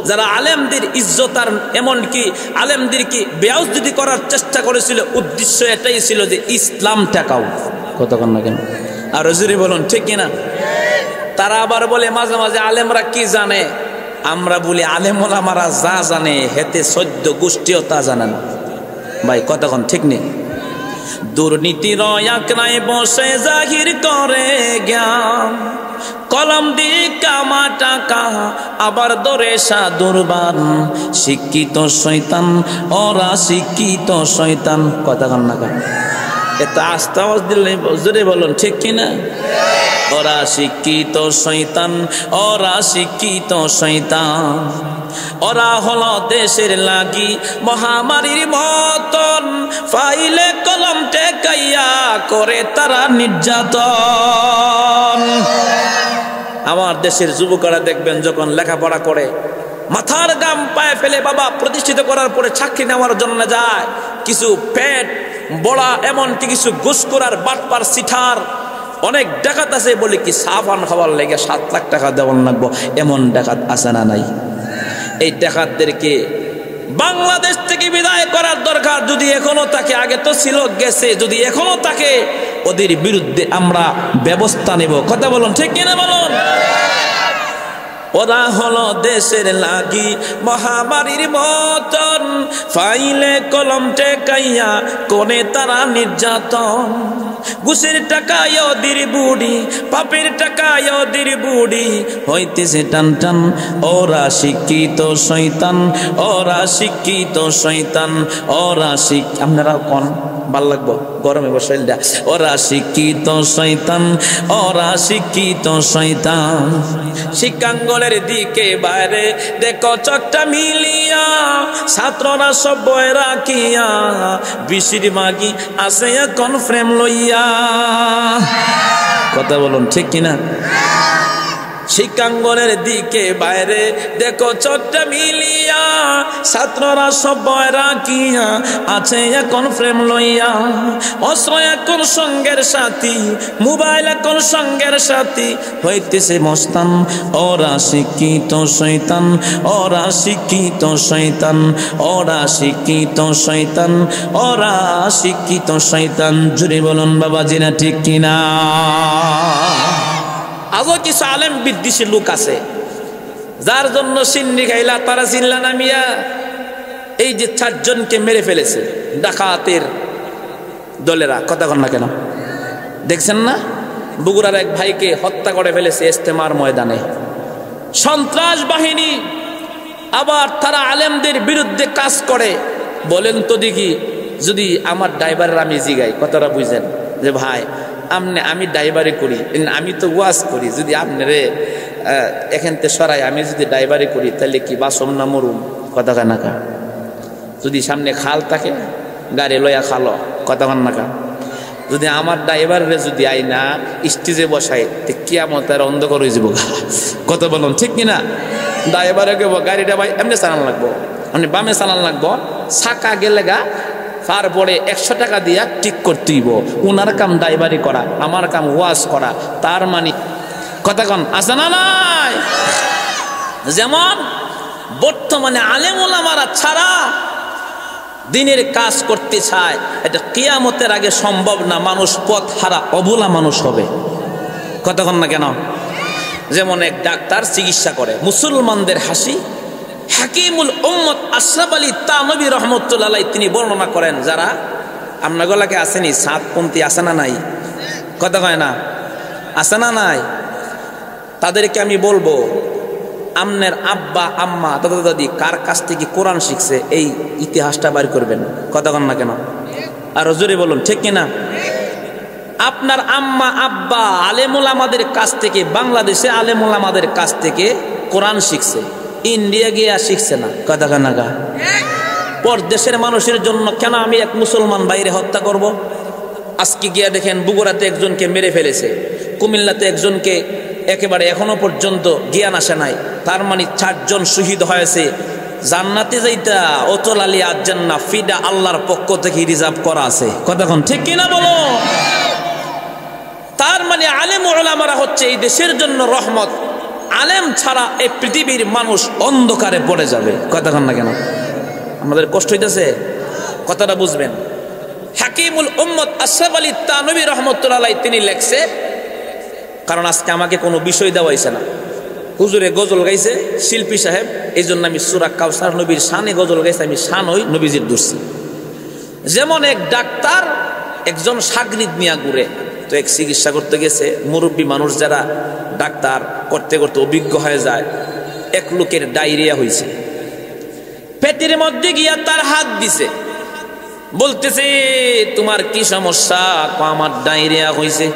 যারা আলেমদের ইজ্জত আর এমনকি আলেমদেরকে বেয়াজ্জতি করার চেষ্টা করেছিল, উদ্দেশ্য এটাই ছিল যে ইসলাম ঠেকাও। কতক্ষণ না কেন? আর জুরি বলুন ঠিক কিনা? তারা আবার বলে মাঝে মাঝে আলেমরা কি জানে? আমরা বলি আলেম ওলামারা যা জানে হেতে 14 গোষ্ঠীও তা জানে না। ভাই কতক্ষণ ঠিক নেই? দুর্নীতির আঁকড়ায় বসে জাহির করে জ্ঞান, কলম দিয়ে কামা টাকা আবার দরে সাদুরবান। শিক্ষিত শয়তান ওরা শিক্ষিত শয়তান। কথা কন না কেন? এত আস্তে আওয়াজ দিলে জোরে বলুন ঠিক কিনা? ওরা শিক্ষিত শয়তান, ওরা শিক্ষিত শয়তান। ওরা হলো দেশের লাগি মহামারীর মতন, ফাইলে কলম টেকাইয়া করে তারা নির্যাতন। আমার দেশের যুবকরা দেখবেন যখন লেখাপড়া করে মাথার গাম পায়ে ফেলে বাবা প্রতিষ্ঠিত করার পরে চাকরি নেওয়ার জন্য যায়, কিছু পেট বড়া এমনকি কিছু ঘুষখোর বাটপার সিঠার অনেক ডাকাত আছে, বলে কি সাবান খাবার লেগে 7 লাখ টাকা দেওয়ার লাগবো, এমন ডাকাত আছে না নাই? এই ডাকাতদেরকে বাংলাদেশ থেকে বিদায় করার দরকার। যদি এখনো তাকে, আগে তো ছিল গেছে, যদি এখনো তাকে, ওদের বিরুদ্ধে আমরা ব্যবস্থা নেব। কথা বলুন ঠিক কিনা বলুন? ওরা হলো দেশের লাগি মহামারীর মতন, ফাইলে কলম টেকাইয়া কোনে তারা নির্যাতন। ঘুষের টাকায় ওদের বুড়ি, পাপের টাকায় ওদের বুড়ি, হইতেছে টান টান। ওরা শিক্ষিত শয়তান, ওরা শিক্ষিত শয়তান, ওরা আপনারা কোন ভাল লাগবো গরমে বসাইলটা। ওরা শিক্ষিত শয়তান, ওরা শিক্ষিত শয়তান। শিক্ষাঙ্গনের দিকে বাইরে দেখো চকটা মিলিয়া, ছাত্ররা সব বয় রাখিয়া, বিশির মাগি আছে এখন ফ্রেম লইয়া। কথা বলুন ঠিক কিনা? শিক্ষাঙ্গনের দিকে বাইরে দেখো চোখটা মিলিয়া, ছাত্ররা সব বয় রাখিয়া আছে এখন ফ্রেম লইয়া। অস্ত্র এখন সঙ্গের সাথী, মোবাইল এখন সঙ্গের সাথী, হইতেছে মস্তান। ওরা শিক্ষিত শয়তান, ওরা শিক্ষিত শয়তান, ওরা শিক্ষিত শয়তান, ওরা শিক্ষিত শয়তান। জুড়ে বলুন বাবাজিরা ঠিক কিনা? আজও কিছু আলেম বিদ্বেষী লোক আছে, যার জন্য সিন্নি খাইলা তারা চিল্লা নামিয়া এই যে 4 জনকে মেরে ফেলেছে ডাকাতের দলেরা। কথা কন না কেন? দেখছেন না বগুড়ার এক ভাইকে হত্যা করে ফেলেছে ইস্তেমার ময়দানে সন্ত্রাস বাহিনী। আবার তারা আলেমদের বিরুদ্ধে কাজ করে। বলেন তো দেখি, যদি আমার ড্রাইভারের আমি জিগাই, কথাটা বুঝেন যে ভাই আমি ড্রাইভারি করি, আমি তো ওয়াজ করি, যদি আপনারে এখান থেকে সরাই আমি যদি ড্রাইভারি করি তাহলে কি বাসম না মরুম? কথা কান নাকা? যদি সামনে খাল থাকে গাড়ি লয়া খালো। কথা কান নাকা? যদি আমার ড্রাইভারে যদি আইনা স্টেজে বসাই কিয়ামতের অন্ধকার হয়ে যাব। কথা বলুন ঠিক কিনা? ড্রাইভারে গেব গাড়িটা ভাই এমনি চালান লাগবো, মানে বামে চালান লাগবো, চাকা গেলে গা তারপরে 100 টাকা দিয়া ঠিক করতেইব। উনার কাম ড্রাইভারি করা, আমার কাম ওয়াজ করা। তার মানে কথা কন আছে না নাই? যেমন বর্তমানে আলেম ওলামারা ছাড়া দিনের কাজ করতে চায়, এটা কিয়ামতের আগে সম্ভব না। মানুষ পথ হারা অবলা মানুষ হবে। কথা কন না কেন? যেমন এক ডাক্তার চিকিৎসা করে মুসলমানদের হাসি। হাকিমুল উম্মত আশরাফ আলী থানভী রহমতুল্লাহ আলাইহি তিনি বর্ণনা করেন, যারা আপনার গলাকে আসেনি সাতপন্থী আছে না নাই, কথা কয় না, আছে না নাই, তাদেরকে আমি বলবো আমনের আব্বা আম্মা দাদা দাদি কার কাছ থেকে কোরআন শিখছে এই ইতিহাসটা বাইর করবেন, কথা কন না কেন, আর জোরে বলুন ঠিক কিনা। আপনার আম্মা আব্বা আলেমুল আমাদের কাছ থেকে, বাংলাদেশে আলেমুল আমাদের কাছ থেকে কোরআন শিখছে, ইন্ডিয়া গিয়া শিখছে না, কথা কন না। পরদেশের মানুষের জন্য কেন আমি এক মুসলমান বাইরে হত্যা করব? আজকে গিয়া দেখেন বগুড়াতে একজনকে মেরে ফেলেছে, কুমিল্লাতে একজনকে একেবারে এখনো পর্যন্ত জ্ঞান আসে নাই, তার মানে 4 জন শহীদ হয়েছে। জান্নাতে যাইতা অচল আলী আজ্জান্না ফিডা আল্লাহর পক্ষ থেকে রিজার্ভ করা আছে, কতক্ষণ ঠিক কিনা বলো। তার মানে আলেম ওলামারা হচ্ছে এই দেশের জন্য রহমত। আলেম ছাড়া এই পৃথিবীর মানুষ অন্ধকারে পড়ে যাবে, কতক্ষণ না কেন। আমাদের কষ্ট হইতেছে, কথাটা বুঝবেন। হাকিমুল উম্মত আশরাফ আলী থানভী রহমতুল্লাহ আলাইহি তিনি লেখছে, কারণ আজকে আমাকে কোনো বিষয় দেওয়া হয়েছে না, হুজুরে গজল গাইছে শিল্পী সাহেব, এই জন্য আমি সূরা কাউসার নবীর শানে গজল গাইছে, আমি শান হই নবীজির দোষী। যেমন এক ডাক্তার একজন সাগরিদ নিয়ে ঘুরে, তো এক চিকিৎসা করতে গেছে, মুরব্বী মানুষ যারা ডাক্তার করতে করতে অভিজ্ঞ হয়ে যায়, এক লোকের ডায়রিয়া হয়েছে, পেটের মধ্যে গিয়া তার হাত দিছে, বলতেছে তোমার কি সমস্যা? আমার ডায়রিয়া হয়েছে।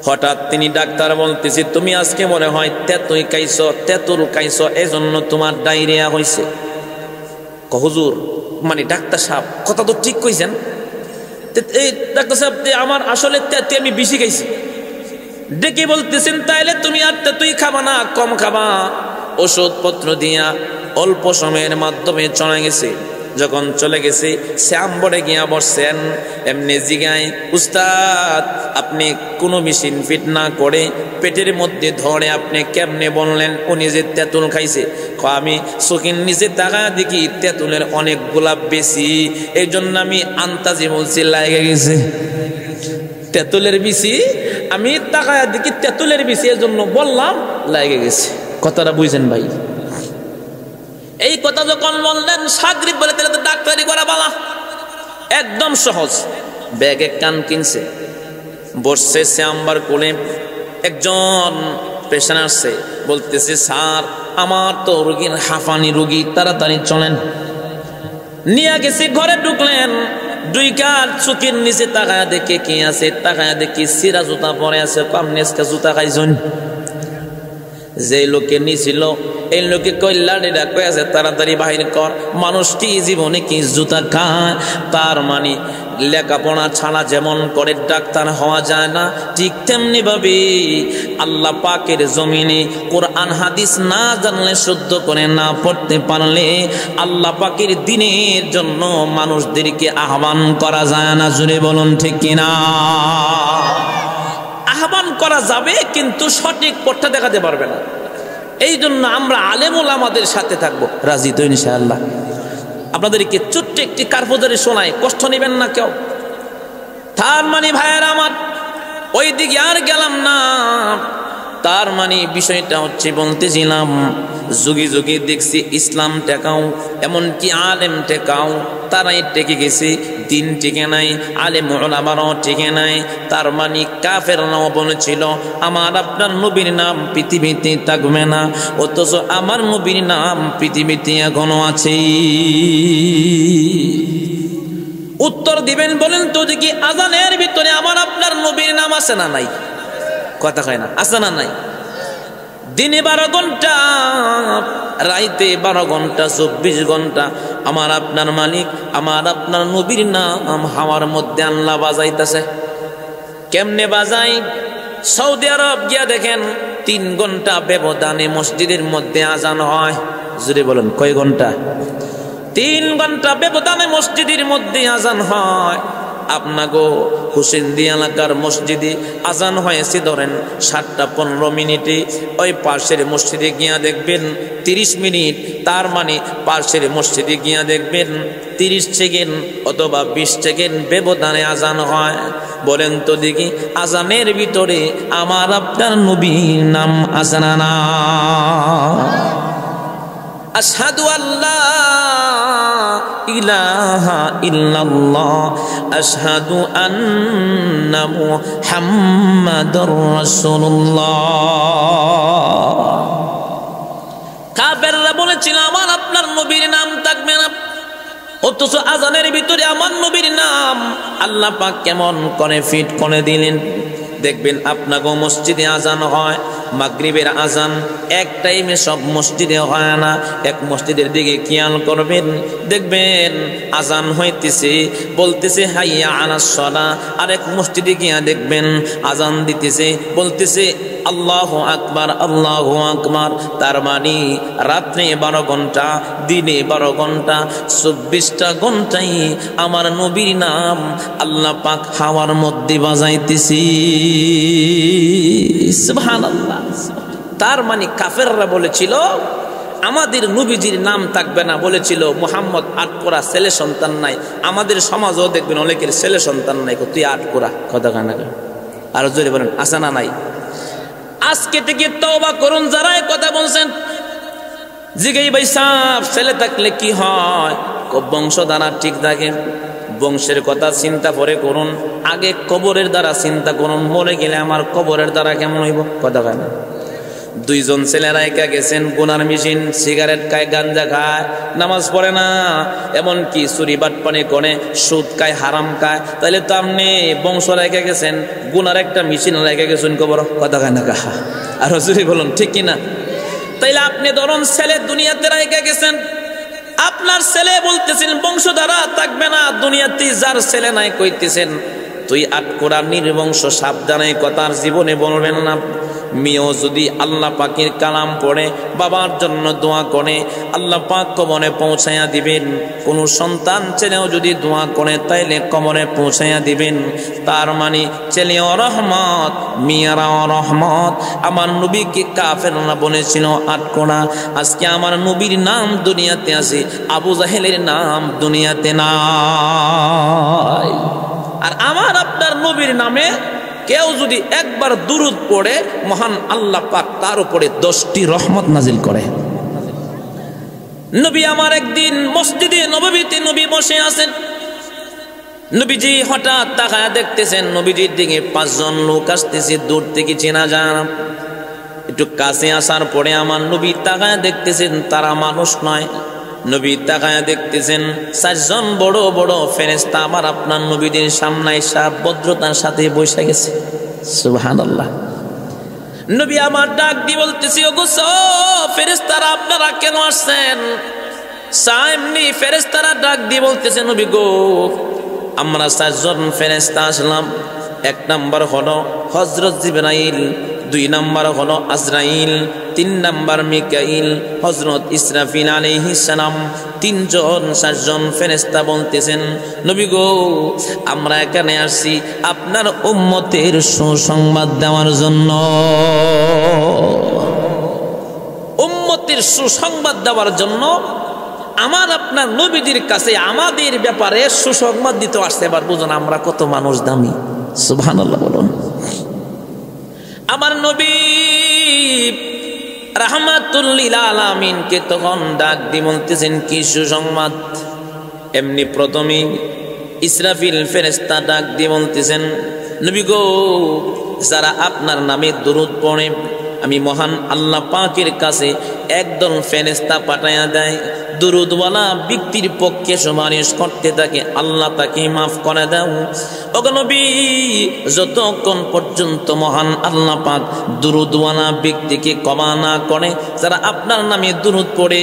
হঠাৎ তিনি ডাক্তার বলতেছে তুমি আজকে মনে হয় তেঁতুল খাইছো, তেঁতুল খাইছো এজন্য তোমার ডায়রিয়া হয়েছে। হুজুর মানে ডাক্তার সাহেব কথা তো ঠিক কইছেন, এই ডাক্তার সাহেব আমার আসলে তেঁতুল আমি বেশি খাইছি। ডেকে বলতেছেন তাইলে তুমি আর তেঁতুল খাবা না, কম খাবা। ওষুধপত্র দিয়া অল্প সময়ের মাধ্যমে চলে গেছে। যখন চলে গেছে শ্যামবরে গিয়া বসছেন, এমনি জিগায় উস্তাদ আপনি কোনো মেশিন ফিট না করে পেটের মধ্যে ধরে আপনি কেমনে বললেন উনি যে তেঁতুল খাইছে? আমি চোখের নিচে তাকায় দেখি তেঁতুলের অনেকগুলা বেশি, এই জন্য আমি আন্তাজি বলছি লাগে গেছে তেঁতুলের বেশি, আমি তাকায় দেখি তেঁতুলের বেশি, এই জন্য বললাম লাগে গেছে। কথাটা বুঝছেন ভাই? এই কথা যখন বললেন সাগরিদ বলে তাহলে তো ডাক্তারি করা বালা, একদম সহজ। ব্যাগে কান কিনছে, বসছে শ্যামবার কোলে, একজন পেশেন্ট আসছে, বলতেছে স্যার আমার তো রোগীর হাঁফানি রোগী, তাড়াতাড়ি চলেন। নিয়ে গেছে, ঘরে ঢুকলেন, 2 কান চোখের নিচে তাকায়া দেখে কি আছে, তাকায়া দেখি সিরা জুতা পরে আছে, কামনেসকা জুতা খাইছেন। যে লোকে নিছিল এই লোকে কইলাড়িটা কয়ে আছে তাড়াতাড়ি বাহির কর। মানুষ কি জীবনে কি জুতা খায়? তার মানে লেখাপড়া ছাড়া যেমন করে ডাক্তার হওয়া যায় না, ঠিক তেমনি ভাবে আল্লাহ পাকের জমিনে কোরআন হাদিস না জানলে, শুদ্ধ করে না পড়তে পারলে আল্লাহ পাকের দ্বীনের জন্য মানুষদেরকে আহ্বান করা যায় না। জুড়ে বলুন ঠিক কিনা? আহ্বান করা যাবে কিন্তু সঠিক পথটা দেখাতে পারবে না। এই জন্য আমরা আলেমুল আমাদের সাথে থাকবো, রাজি তো ইনশাআল্লাহ? আপনাদেরকে ছোট্ট একটি কারফজারি শোনায়, কষ্ট নেবেন না কেউ। তার মানে ভাইয়েরা আমার ওই দিকে আর গেলাম না। তার মানে বিষয়টা হচ্ছে বলতেছিলাম, যুগে যুগে দেখছি ইসলাম টেকাও, এমনকি আলেম টেকাও, তারাই টেকে গেছে, দিন টিকে নাই, আলেম ওলামারাও টিকে নাই। তার মানে কাফেররাও বলেছিল আমার আপনার নবীর নাম পৃথিবীতে থাকবে না, অথচ আমার নবীর নাম পৃথিবীতে এখনো আছে। উত্তর দিবেন বলেন তো দেখি, আজানের ভিতরে আমার আপনার নবীর নাম আছে না নাই? কথা কয় না, আছে না নাই? দিনে 12 ঘন্টা, রাইতে 12 ঘন্টা, 24 ঘন্টা আমার আপনার মালিক, আমার আপনার নবীর নাম হাওয়ার মধ্যে আল্লাহ বাজাইতেছে। কেমনে বাজাই? সৌদি আরব গিয়া দেখেন 3 ঘন্টা ব্যবধানে মসজিদের মধ্যে আজান হয়। জুড়ে বলেন কয় ঘন্টা? 3 ঘন্টা ব্যবধানে মসজিদের মধ্যে আজান হয়। আপনাগো হুসেন্দি এলাকার মসজিদে আজান হয়েছে ধরেন 7:15 ওই পাশের মসজিদে গিয়া দেখবেন 30 মিনিট, তার মানে পাশের মসজিদে গিয়া দেখবেন 30 সেকেন্ড অথবা 20 সেকেন্ড ব্যবধানে আজান হয়। বলেন তো দেখি আজানের ভিতরে আমার আপনার নবীর নাম আজানা না? আশহাদু আল্লা ইলাহা ইল্লাল্লাহ আশহাদু আন্না মুহাম্মাদুর রাসূলুল্লাহ। কাফেররা বলেছিল আমার আপনার নবীর নাম থাকবে না, অথচ আজানের ভিতরে আমার নবীর নাম আল্লাহ পাক কেমন করে ফিট করে দিলেন। দেখবেন আপনাকে মসজিদে আজান হয়, মাগরিবের আজান এক টাইমে সব মসজিদে হয় না। এক মসজিদের দিকে খেয়াল করবেন, দেখবেন আজান হইতেছে, বলতেছে হাইয়া আলাস সালাহ, আর এক মসজিদে গিয়া দেখবেন আজান দিতেছে, বলতেছে আল্লাহু আকবার আল্লাহু আকবার। তার মানে রাত্রে 12 ঘন্টা, দিনে 12 ঘন্টা, 24টা ঘন্টাই আমার নবীর নাম আল্লাহ পাক হাওয়ার মধ্যে বাজাইতেছি। সুবহানাল্লাহ। তার মানে কাফেররা বলেছিল আমাদের নবীজির নাম থাকবে না, বলেছিল মুহাম্মদ 8 কোরা ছেলে সন্তান নাই। আমাদের সমাজও দেখবেন অনেকের ছেলে সন্তান নাই, তুই 8 কোরা কথা কানা। আর জোরে বলেন আসানা নাই। আজকে থেকে তওবা করুন যারা এই কথা বলছেন। জিগাই ভাই সাহেব ছেলে থাকলে কি হয়? বংশধারা ঠিক থাকে। বংশের কথা চিন্তা করে করুন, আগে কবরের দ্বারা চিন্তা করুন। মরে গেলে আমার কবরের দ্বারা কেমন হইব কথা কয় না? 2 জন ছেলেরা একা গেছেন, গুনার মেশিন, সিগারেট খায়, গাঞ্জা খায়, নামাজ পড়ে না, এমনকি চুরি বাটপানি করে, সুদ খায়, হারাম খায়। তাহলে তো আপনি বংশ রেখে গেছেন, গুনার একটা মেশিন রেখে গেছেন কবর কথা কয় না কাহা? আর চুরি বলুন ঠিক কিনা? তাইলে আপনি ধরুন ছেলে দুনিয়াতে রেখে গেছেন, আপনার ছেলে বলতেছেন বংশধারা থাকবে না, দুনিয়াতে যার ছেলে নাই কইতেছেন তুই 8 কোরা নির্বংশ, সাবধানে কথার জীবনে বলবেন না। মেয়েও যদি আল্লাহ পাকের কালাম পড়ে, বাবার জন্য দোয়া করে, আল্লাহ পাক কবরে পৌঁছাইয়া দিবেন। কোনো সন্তান ছেলেও যদি দোয়া করে তাইলে কবরে পৌঁছাইয়া দিবেন। তার মানে ছেলেও রহমত, মেয়েরাও রহমত। আমার নবীকে কাফেররা বলেছিল 8 কোরা। আজকে আমার নবীর নাম দুনিয়াতে আছে, আবু জাহেলের নাম দুনিয়াতে নাই। আর আমার আপনার নবীর নামে কেউ যদি একবার দুরূদ পড়ে, মহান আল্লাহ পাক তার উপরে 10টি রহমত নাজিল করে। নবী আমার একদিন মসজিদে নববীতে নবী বসে আছেন। নবীজি হঠাৎ তাকায় দেখতেছেন নবীজির দিকে 5 জন লোক আসতেছে, দূর থেকে চেনা যায় না। একটু কাছে আসার পরে আমার নবী তাকায় দেখতেছেন তারা মানুষ নয়। নবী তাকায় দেখতেছেন 4 জন বড় বড় ফেরেশতা আমার আপনার নবীদের সামনে এসে ভদ্রতার সাথে বসে গেছে। সুবহানাল্লাহ। নবী আমার ডাক দিয়ে বলতেছি, ওগো ফেরেশতারা আপনারা কেন আসছেন? সামনে ফেরেশতারা ডাক দিয়ে বলতেছে, নবী গো আমরা 4 জন ফেরেশতা আসলাম। 1 নাম্বার হলো হযরত জিবরাইল, 2 নাম্বার হলো আজরাইল, 3 নাম্বার মিকাইল, হযরত ইসরাফিল আলাইহিস সালাম। 3 জন 4 জন ফেরেশতা বলতেছেন, নবী গো আমরা এখানে আসছি আপনার উম্মতের সুসংবাদ দেওয়ার জন্য। উম্মতের সুসংবাদ দেওয়ার জন্য আমার আপনার নবীজির কাছে আমাদের ব্যাপারে সুসংবাদ দিতে আসছে। এবার বুঝুন আমরা কত মানুষ দামি। সুবহানাল্লাহ বলুন। আমার নবী রাহমাতুল লিল আলামিনকে তখন ডাক দিয়ে বলতেছেন কি সুসংবাদ? এমনি প্রথমেই ইসরাফিল ফেরেশতা ডাক দিয়ে বলতেছেন, নবী গো যারা আপনার নামে দরুদ পড়ে আমি মহান আল্লাহ পাকের কাছে একদল ফেরেশতা পাঠায়া দেয়, দুরুদওয়ালা ব্যক্তির পক্ষে সুপারিশ করতে থাকে, আল্লাহ তাকে মাফ করে দাও। ওগো নবী যতক্ষণ পর্যন্ত মহান আল্লাহ পাক দুরুদওয়ালা ব্যক্তিকে ক্ষমা না করে, যারা আপনার নামে দুরুদ পড়ে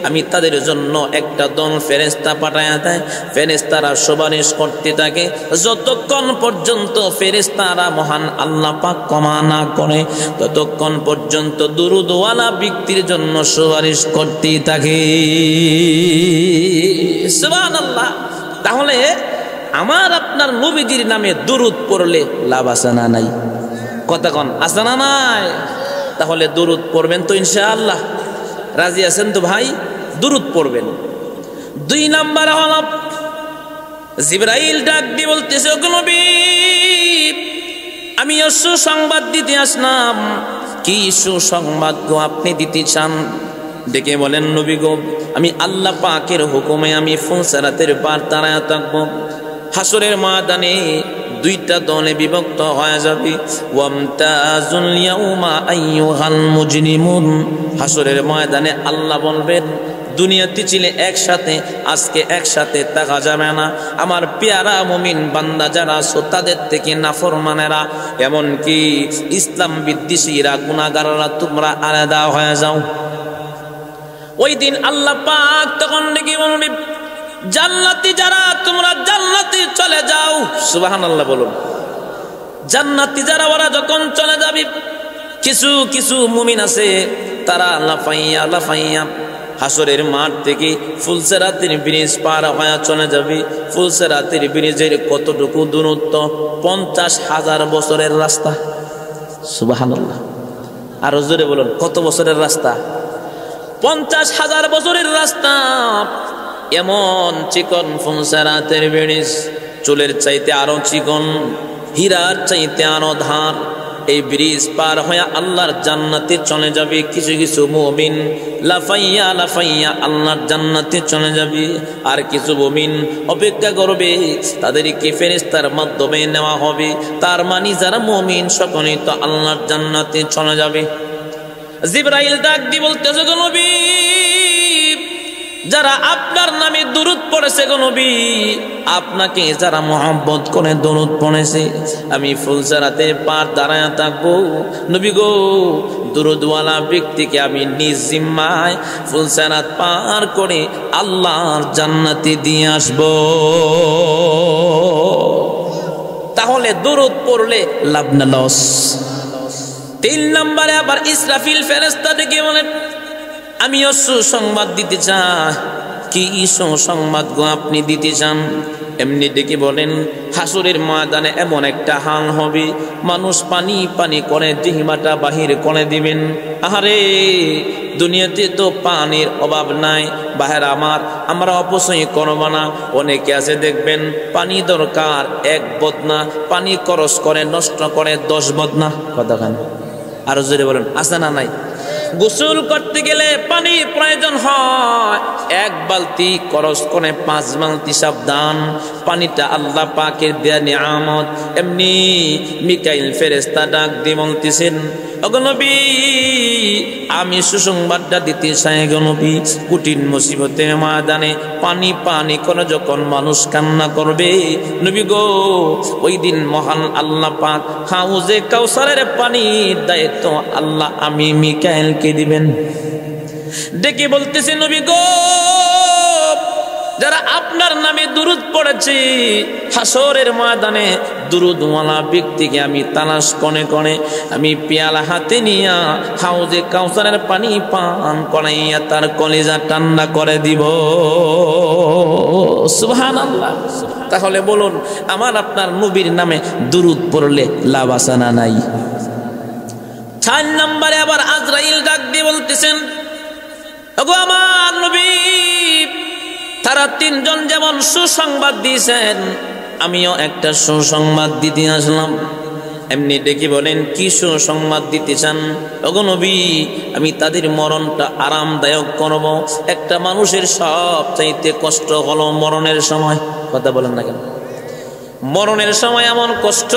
আমি তাদের জন্য একটা দল ফেরেশতা পাঠায়া দেয়। ফেরেশতারা সুপারিশ করতে থাকে যতক্ষণ পর্যন্ত ফেরেশতারা মহান আল্লাহ পাক ক্ষমা না করে, ততক্ষণ পর্যন্ত দুরুদওয়ালা ব্যক্তির জন্য সুপারিশ করতে থাকে। সুবহানাল্লাহ। তাহলে আমার আপনার নবীজির নামে দুরূদ পড়লে লাভ আছে না নাই? কথা কন, আছে না নাই? তাহলে দুরূদ পড়বেন তো ইনশাআল্লাহ? রাজি আছেন তো ভাই? দুরূদ পড়বেন। 2 নাম্বার হলো জিবরাইল ডাক দিয়ে বলতেছে, ওগো নবী, আমি সুসংবাদ দিতে আসলাম। কি সুসংবাদ গো আপনি দিতে চান? ডেকে বলেন, নবী গো, আমি আল্লাহ পাকের হুকুমে আমি ফুলসিরাতের পার দাঁড়ায় থাকবো। হাসরের ময়দানে 2টা দলে বিভক্ত হয়ে যাবে। ওয়ামতাজুল ইয়াউমা আইয়ুহাল মুজরিমুন। হাসরের ময়দানে আল্লাহ বলবেন, দুনিয়াতে ছিলে একসাথে, আজকে একসাথে থাকা যাবে না। আমার পেয়ারা মুমিন বান্দা যারা আছো তাদের থেকে নাফরমানেরা, এমনকি ইসলাম বিদ্বেষীরা, গুনাহগাররা, তোমরা আলাদা হয়ে যাও। ওই দিন আল্লাহ পাক তখন নাকি বলবে, জান্নাতি যারা তোমরা জান্নাতে চলে যাও। সুবহানাল্লাহ বলুন। জান্নাতি যারা ওরা যখন চলে যাবে, কিছু কিছু মুমিন আছে তারা লাফাইয়া লাফাইয়া হাসরের মাঠ থেকে ফুলসিরাতের ব্রিজ পার হয়ে চলে যাবে। ফুলসিরাতের ব্রিজের কতটুকু দূরত্ব? 50,000 বছরের রাস্তা। সুবহানাল্লাহ। আরো জোরে বলুন, কত বছরের রাস্তা? 50,000 বছরের রাস্তা। এমন চিকন ফুলসিরাতের ব্রিজ, চুলের চাইতে আরো চিকন, হীরার চাইতে আরো ধার। এই ব্রিজ পার হয়ে আল্লাহর জান্নাতে চলে যাবে। কিছু কিছু মুমিন লাফাইয়া লাফাইয়া আল্লাহর জান্নাতে চলে যাবে, আর কিছু মুমিন অপেক্ষা করবে, তাদেরকে ফেরেশতার মাধ্যমে নেওয়া হবে। তার মানে যারা মুমিন সকলেই তো আল্লাহর জান্নাতে চলে যাবে। জিবরাইল ডাক দিয়ে বলতেছে, গো নবী, যারা আপনার নামে দুরূদ পড়েছে, গো নবী, আপনাকে যারা মহব্বত করে দুরূদ পড়েছে, আমি ফুলসিরাতের পার দাঁড়ায় থাকবো। নবী গো, দুরূদওয়ালা ব্যক্তিকে আমি নিজ জিম্মায় ফুলসিরাত পার করে আল্লাহর জান্নাতে দিয়ে আসবো। তাহলে দুরূদ পড়লে লাভ না লস? 3 নম্বরে আবার ইসরাফিল ফেরেশতা ডেকে বলেন, আমি সুসংবাদ দিতে চাই। কি সুসংবাদ গো আপনি দিতে চান? এমনি ডেকে বলেন, হাসরের ময়দানে এমন একটা হাল হবে, মানুষ পানি পানি করে জিহ্বাটা বাহির করে দিবেন। আহারে, দুনিয়াতে তো পানির অভাব নাই। বাহির আমরা অপচয় করব না। অনেকে আছে দেখবেন, পানি দরকার 1 বদনা, পানি খরচ করে নষ্ট করে 10 বদনা। কতখানি? আরো জোরে বলেন, আছে না নাই? গোসল করতে গেলে পানি প্রয়োজন হয়, 1 বালতি খরচ করে 5 বালতি। সাবধান, পানিটা আল্লাহ পাকের দেয়া নিয়ামত। এমনি মিকাইল ফেরেশতা ডাক দিয়ে বলতেছেন, ওগো নবী, আমি সুসংবাদটা দিতে চাই গো নবী। কঠিন মুসিবতের ময়দানে পানি পানি করে যখন মানুষ কান্না করবে, নবী গো, ওই দিন মহান আল্লাহ পাক হাউজে কাউসারের পানির দায়িত্ব আল্লাহ আমি মিকাইলকে দিবেন। ডেকে বলতেছে, নবী গো, যারা আপনার নামে দুরূদ পড়েছে, হাসরের ময়দানে দুরূদওয়ালা ব্যক্তিকে আমি তালাশ করে করে আমি পেয়ালা হাতে নিয়া হাউজে কাউসারের পানি পান করাইয়া তার কলিজা ঠান্ডা করে দিব। সুবহানাল্লাহ। তাহলে বলুন, আমার আপনার নবীর নামে দুরূদ পড়লে লাভ আছে না নাই? 4 নম্বরে আবার আজরাইল ডাক দিয়ে বলতেছেন, ওগো আমার নবী, তারা 3 জন যেমন সুসংবাদ দিয়েছেন, আমিও একটা সুসংবাদ দিতে আসলাম। এমনি ডেকে বলেন, কি সুসংবাদ দিতে চান? ওগো নবী, আমি তাদের মরণটা আরামদায়ক করব। একটা মানুষের সব চাইতে কষ্ট হলো মরণের সময়। কথা বলেন না কেন? মরণের সময় এমন কষ্ট,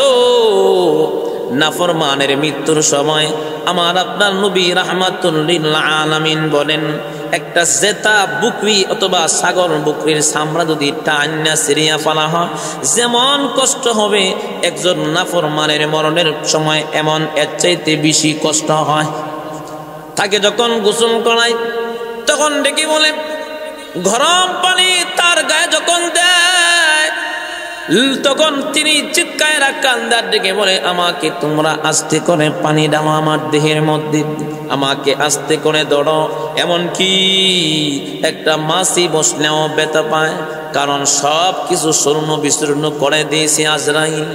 নাফরমানের মৃত্যুর সময়। আমার আপনার নবী রাহমাতুল লিল আলামিন বলেন, একটা জেতা বুকরি অথবা ছাগল বুকরির চামড়া যদি টান্না সিরিয়া ফেলা হয়, যেমন কষ্ট হবে একজন নাফরমানের মরণের সময়, এমন এর চাইতে বেশি কষ্ট হয়। তাকে যখন গোসল করায়, তখন ডেকে বলে, গরম পানি তার গায়ে যখন দেয়, তখন তিনি চিৎকার কান্দার ডেকে বলে, আমাকে তোমরা আস্তে করে পানি দাও আমার দেহের মধ্যে, আমাকে আস্তে করে ধরো। এমনকি একটা মাছি বসলেও ব্যথা পায়, কারণ সব কিছু স্বর্ণ বিচূর্ণ করে দিয়েছে আজরাইল।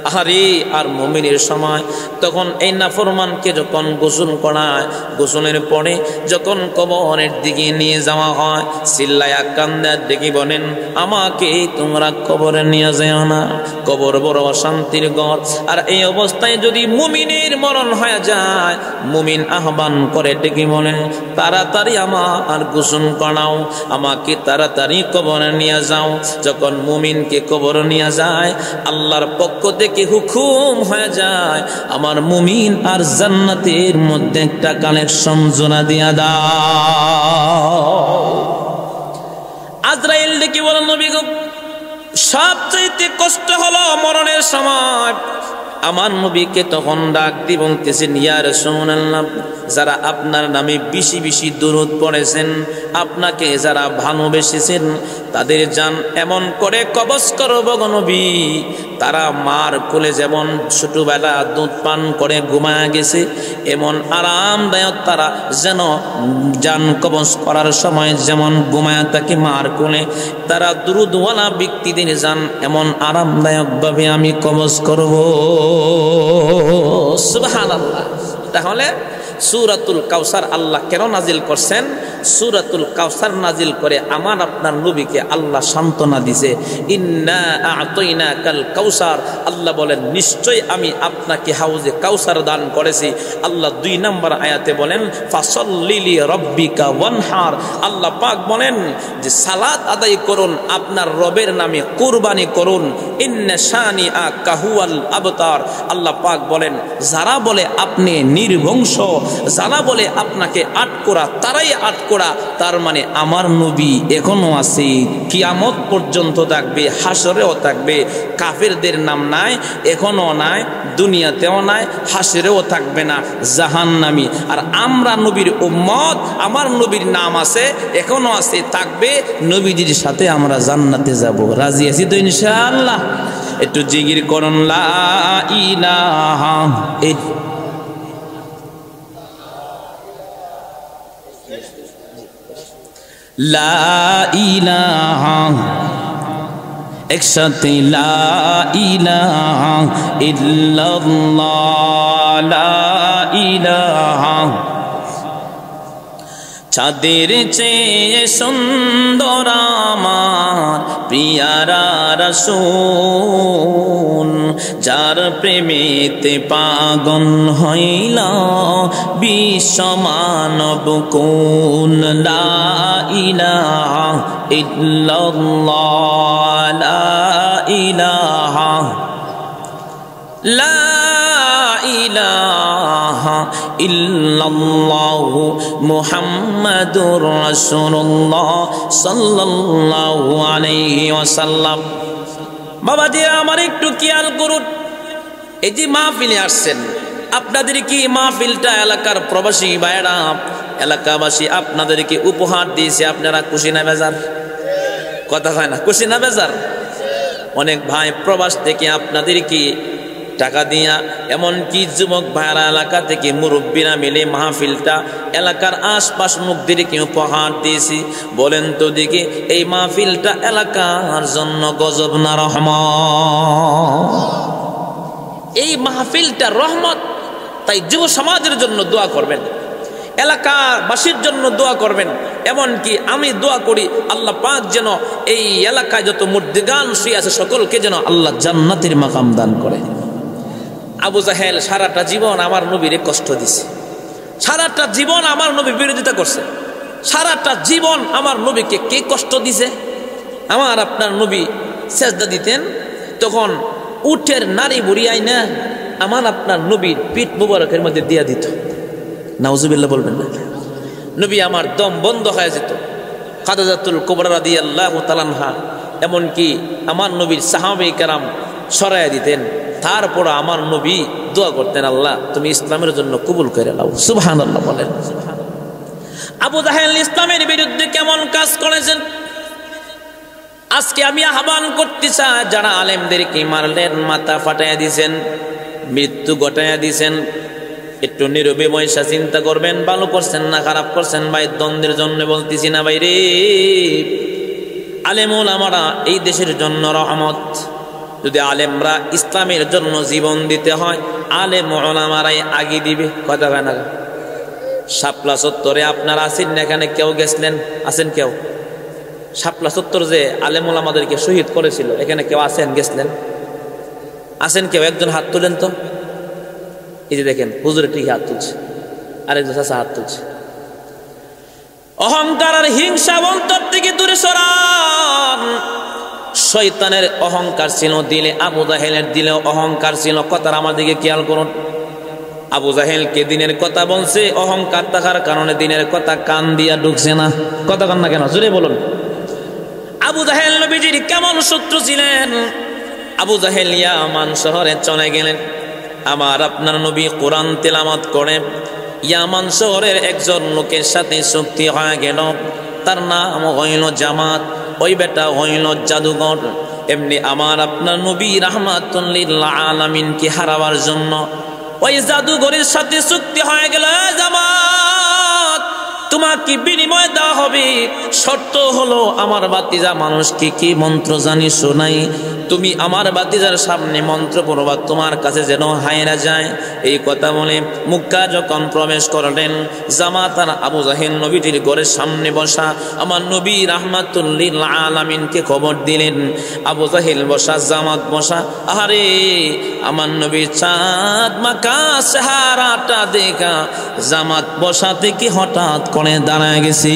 আহারে, আর মুমিনের সময় তখন এই নাফরমানকে যখন গোসল করায়, গোসলের পরে যখন কবরের দিকে নিয়ে যাওয়া হয়, চিল্লায়া কান্দার ডেকে বলেন, আমাকে তোমরা কবরে নিয়ে যাও না, কবর বড় শান্তির ঘর। আর এই অবস্থায় যদি মুমিনের মরণ হয়ে যায়, মুমিন আহ্বান করে ডেকে বলেন, তাড়াতাড়ি আমার গোসল করাও, আমাকে তাড়াতাড়ি কবরে নিয়ে যাও। যখন মুমিনকে কবরে নিয়ে যায়, আল্লাহর পক্ষ থেকে হুকুম হয়ে যায়, আমার মুমিন আর জান্নাতের মধ্যে একটা কানেকশন জোড়া দিয়া দাও। আজরাইল ডেকে বলেন, নবী গো, সবচেয়ে কষ্ট হলো মরণের সময়। আমার নবীকে তখন ডাক দিয়ে বলতেছেন, ইয়া রাসূলুল্লাহ, যারা আপনার নামে বেশি বেশি দরুদ পড়েছেন, আপনাকে যারা ভালোবেসেছেন, তাদের জান এমন করে কবজ করব গো নবী, তারা মার কোলে যেমন ছোটবেলা দুধ পান করে ঘুমায় গেছে, এমন আরামদায়ক তারা যেন জান কবজ করার সময় যেমন ঘুমায় থাকে মার কোলে, তারা দুরুদওয়ালা ব্যক্তিদের জান এমন আরামদায়ক ভাবে আমি কবজ করব। সুবহানাল্লাহ। তাহলে সূরাতুল কাউসার আল্লাহ কেন নাজিল করছেন? সূরাতুল কাউসার নাজিল করে আমার আপনার নবীকে আল্লাহ সান্ত্বনা দিছে, ইন্না আ'তাইনাকাল কাউসার। আল্লাহ বলেন, নিশ্চয় আমি আপনাকে হাউজে কাউসার দান করেছি। আল্লাহ 2 নম্বর আয়াতে বলেন, ফাসাল্লি লিরাব্বিকা ওয়ানহার। আল্লাহ পাক বলেন যে সালাত আদায় করুন, আপনার রবের নামে কুরবানি করুন, ইন্না শানিআকা হুয়াল আবতার। আল্লাহ পাক বলেন, যারা বলে আপনি নির্বংশ, যারা বলে আপনাকে আটকোরা, তারাই আটকোরা। তার মানে আমার নবী এখনো আছে, কিয়ামত পর্যন্ত থাকবে, হাসরেও থাকবে। কাফেরদের নাম নাই, এখনো নাই, দুনিয়াতেও নাই, হাসরেও থাকবে না, জাহান্নামী। আর আমরা নবীর উম্মত, আমার নবীর নাম আছে, এখনো আছে, থাকবে, নবীজির সাথে আমরা জান্নাতে যাব। রাজি আছি তো ইনশাআল্লাহ? একটু জিকির করুন, লা ইলাহা ইল্লাল্লাহ। লা ইলাহা, একসাথে লা ইলাহা ইল্লাল্লাহ, লা ইলাহা। চাঁদের চেয়ে সুন্দর আমার প্রিয়ারা রাসূল, যার প্রেমেতে পাগল হইল বিশ্ব মানব কুল। লা ইলাহা ইল্লাল্লাহ, লা ইলাহা, লা ইলাহা ইল্লাল্লাহু মুহাম্মাদুর রাসূলুল্লাহ সাল্লাল্লাহু আলাইহি ওয়াসাল্লাম। বাবাজি আমার একটু খেয়াল করুন, এই যে মাহফিলে আসছেন, আপনাদের কি মাহফিলটা এলাকার প্রবাসী ভাইরা, এলাকাবাসী আপনাদেরকে উপহার দিয়েছে, আপনারা খুশি না বেজার? কথা হয় না, খুশি না বেজার? অনেক ভাই প্রবাস থেকে আপনাদেরকে টাকা দিয়া, এমনকি যুবক ভাইরা এলাকা থেকে মুরব্বীরা মিলে মাহফিলটা এলাকার আশপাশ মুখদেরকে উপহার দিয়েছি। বলেন তো দেখি, এই মাহফিলটা এলাকার জন্য গজব না রহমত? এই মাহফিলটা রহমত। তাই যুব সমাজের জন্য দোয়া করবেন, এলাকাবাসীর জন্য দোয়া করবেন। এমনকি আমি দোয়া করি, আল্লাহ পাক যেন এই এলাকায় যত মুর্দিগান শুয়ে আছে সকলকে যেন আল্লাহ জান্নাতের মাকাম দান করে। আবু জাহেল সারাটা জীবন আমার নবীরে কষ্ট দিছে, সারাটা জীবন আমার নবীর বিরোধিতা করছে, সারাটা জীবন আমার নবীকে কে কষ্ট দিছে? আমার আপনার নবী সেজদা দিতেন, তখন উটের নারী বুড়ি আইনা আমার আপনার নবীর পিঠ মুবারকের মধ্যে দিয়া দিত। নাউজুবিল্লাহ বলবেন না? নবী আমার দম বন্ধ হয়ে যেত। খাদিজাতুল কুবরা রাদিয়াল্লাহু তাআলা আনহা, এমনকি আমার নবীর সাহাবায়ে কেরাম সরাইয়া দিতেন। তারপর আমার নবী দোয়া করতেন, আল্লাহ তুমি ইসলামের জন্য কবুল করে নাও। সুবহানাল্লাহ বলেন। আবু জাহেল ইসলামের বিরুদ্ধে কেমন কাজ করেছেন? আজকে আমি আহ্বান করতে চাই, যারা আলেমদেরকে মারলেন, মাথা ফাটাইয়া দিয়েছেন, মৃত্যু ঘটাইয়া দিয়েছেন, একটু নীরবে বয়সা চিন্তা করবেন, ভালো করছেন না খারাপ করছেন। ভাই দ্বন্দ্বের জন্য বলতেছি না ভাই রে, আলেম ওলামারা এই দেশের জন্য রহমত। যদি আলেমরা ইসলামের জন্য জীবন দিতে হয়, আলেম ওলামারাই আগে দিবে। কথা হয় না? শাপলা চত্বরে আপনারা আছেন না, এখানে কেউ গেছিলেন? আছেন কেউ? শাপলা চত্বর যে আলেম ওলামাদেরকে শহীদ করেছিল, এখানে কেউ আছেন, গেছিলেন? আছেন কেউ? একজন হাত তুলেন তো। এই যে দেখেন হুজুরে ঠিক হাত তুলছে, আরেকজন চাচা হাত তুলছে। অহংকার আর হিংসা অন্তর থেকে দূরে সরান। শয়তানের অহংকার ছিল দিলে, আবু জাহেলের দিলে অহংকার ছিল। কথার আমার দিকে খেয়াল করুন। আবু জাহেলকে দিনের কথা বলছে, অহংকার থাকার কারণে দিনের কথা কান দিয়া ঢুকছে না। কথা কান না কেন? জোরে বলুন। আবু জাহেল নবীজির কেমন শত্রু ছিলেন? আবু জাহেল ইয়ামান শহরে চলে গেলেন। আমার আপনার নবী কোরআন তেলাওয়াত করে, ইয়ামান শহরের একজন লোকের সাথে চুক্তি হয়ে গেল। তার নাম হইল জামাত, ওই বেটা হইল জাদুঘর। এমনি আমার আপনার নবী রাহমাতুল লিল আলামিনকে হারাবার জন্য ওই জাদুঘরের সাথে চুক্তি হয়ে গেল। জামাত, তোমাকে বিনিময় দেওয়া হবে, শর্ত হলো আমার বাতিজা মানুষকে কি মন্ত্র জানি শোনাই, তুমি আমার বাতিজার সামনে মন্ত্র পড়বা, তোমার কাছে যেন হায়রা যায়। এই কথা বলে মক্কা যখন প্রবেশ করলেন, জামাত আর আবু জাহেল নবীটির ঘরের সামনে বসা। আমার নবী রাহমাতুল লিল আলামিনকে খবর দিলেন, আবু জাহেল বসা, জামাত বসা। আরে আমার নবী চাঁদ মাকা চেহারাটা দেখা জামাত বসা থেকে হঠাৎ করে দাঁড়ায় গেছি।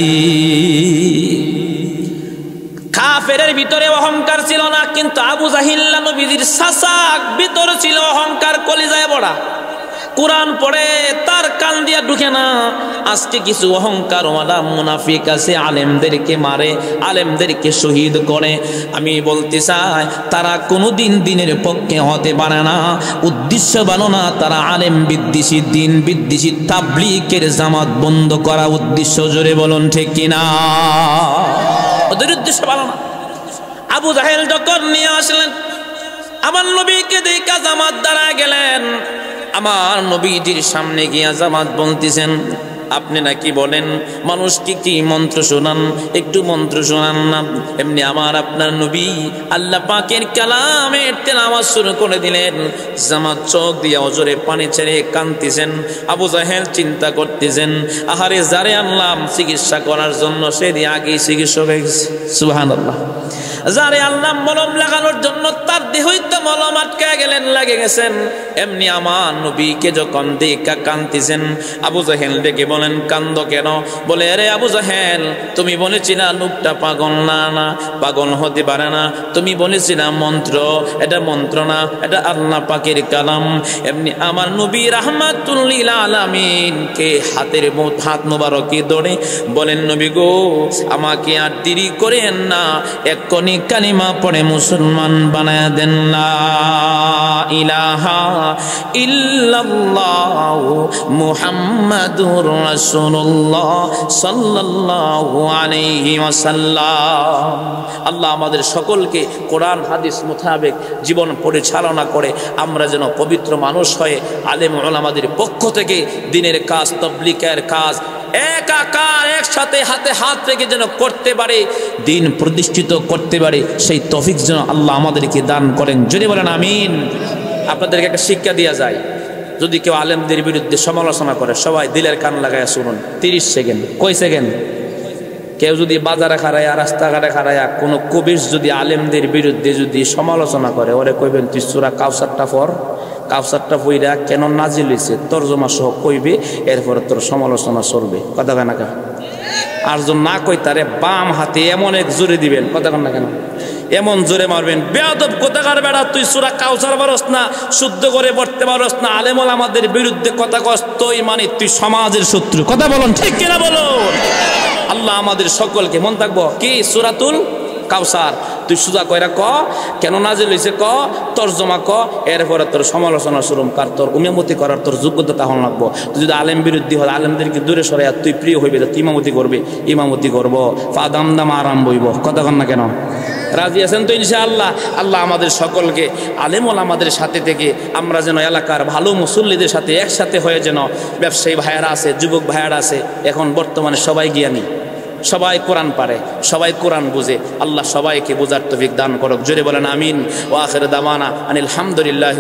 কাফেরের ভিতরে অহংকার ছিল না, কিন্তু আবু জাহিল নবীর চাচার ভিতরে ছিল অহংকার, কলিজায় পড়া। কোরআন পড়ে তার কান দিয়া ঢুকে না। আজকে কিছু অহংকার ওয়ালা মুনাফিক আছে, আলেমদেরকে মারে, আলেমদেরকে শহীদ করে। আমি বলতে চাই, তারা কোনোদিন দিনের পক্ষে হতে পারে না। উদ্দেশ্য ভালো না, তারা আলেম বিদ্বেষী, দিন বিদ্বেষী, তাবলীগের জামাত বন্ধ করা উদ্দেশ্য। জোরে বলুন ঠিক কিনা? ওদের উদ্দেশ্য ভালো না। আবু জাহেল যখন নিয়ে আসলেন, আমার নবীকে দেখা জামাত দাঁড়ায় গেলেন। আমার নবীজির সামনে গিয়া জামাত বলতেছেন, আপনি নাকি বলেন মানুষকে কি মন্ত্র শোনান, একটু মন্ত্র শোনান না। এমনি আমার আপনার নবী আল্লাহ পাকের কালামের তেলাওয়াত শুরু করে দিলেন। জামাত চোখ দিয়ে অজরে পানি ছেড়ে কাঁদতেছেন। আবু জাহেল চিন্তা করতেছেন, আহারে যারে আনলাম চিকিৎসা করার জন্য, সে দিয়ে আগেই চিকিৎসক হয়ে গেছে। সুবহানাল্লাহ। যারে আল্লাহ মলম লাগানোর জন্য, তার দেহই তো মলম আটকে গেলেন, লাগে গেছেন। এমনি আমার নবীকে যখন দেখা কাঁদতেছেন, আবু জাহেল ডেকে বলেন, কান্দ কেন? বলে, আরে আবু জাহেল, তুমি বলেছিলা লোকটা পাগল না, না পাগল হতে পারে না। তুমি বলেছিলা মন্ত্র, এটা মন্ত্র না, এটা আল্লাহ পাকের কালাম। এমনি আমার নবী রাহমাতুল লিল আলামিনকে হাত মোবারকে ধরে বলেন, নবী গো, আমাকে আর দেরি করেন না, এক্ষুনি কালিমা পড়ে মুসলমান বানায় দেন। লা ইলাহা ইল্লাল্লাহ মুহাম্মাদুর রাসূলুল্লাহ সাল্লাল্লাহু আলাইহি ওয়াসাল্লাম। আল্লাহ আমাদের সকলকে কোরআন হাদিস মোতাবেক জীবন পরিচালনা করে আমরা যেন পবিত্র মানুষ হয়ে আলেম ওলামাদের পক্ষ থেকে দিনের কাজ, তাবলীগের কাজ একাকার একসাথে হাতে হাত রেখে যেন করতে পারে, দিন প্রতিষ্ঠিত করতে পারে, সেই তৌফিক যেন আল্লাহ আমাদেরকে দান করেন। যদি বলেন আমিন। আপনাদেরকে একটা শিক্ষা দেওয়া যায়, যদি কেউ আলেমদের বিরুদ্ধে সমালোচনা করে, সবাই দিলের কান লাগায় শুনুন। 30 সেকেন্ড। কয় সেকেন্ড? কেউ যদি বাজারে খাড়াইয়া, রাস্তাঘাটে খাড়াইয়া কোনো কবির যদি আলেমদের বিরুদ্ধে যদি সমালোচনা করে, ওরে কইবেন, তুই সূরা কাউসারটা পড়, কাউসারটা পইরা কেন নাজিল হইছে তরজমা সহ কইবে, এরপরে তোর সমালোচনা চলবে। কথা কয় না কেন? আর যদি না কই, তারে বাম হাতে এমন এক জোরে দিবেন। কথা কয় না কেন? এমন জোরে মারবেন, বেয়াদব কোথাকার বেড়া, তুই সূরা কাউসার পারস না, শুদ্ধ করে পড়তে পারস না, আলেম ওলামাদের বিরুদ্ধে কথা কস, তুই মানে তুই সমাজের শত্রু। কথা বলুন ঠিক কিনা বলুন? আল্লাহ আমাদের সকলকে মন থাকবো কি সূরাতুল কাউসার তুই সুজা কইরা ক, কেন নাজিল হইছে ক, তরজমা ক, এরপরে তোর সমালোচনা শুরু কার, তোর উম্মতি করার তোর যোগ্যতা তাহলে লাগবো। তুই যদি আলেম বিরুদ্ধে হয়, আলেমদেরকে দূরে সরে আর তুই প্রিয় হইবে, তুই ইমামতি করবে, ইমামতি করবো, পা দাম দাম আরাম বইব। কথা কন না কেন? রাজি আছেন তো ইনশাআল্লাহ? আল্লাহ আমাদের সকলকে আলেম ওলামাদের সাথে থেকে আমরা যেন এলাকার ভালো মুসল্লিদের সাথে একসাথে হয়ে যেন ব্যবসায়ী ভাইয়ারা আছে, যুবক ভাইয়ারা আছে, এখন বর্তমানে সবাই জ্ঞানী, সবাই কোরআন পারে, সবাই কোরআন বুঝে। আল্লাহ সবাইকে বোঝার তৌফিক দান করুক। জোরে বলেন আমিন। ওয়া আখির দাওয়ানা আনিল হামদুলিল্লাহ।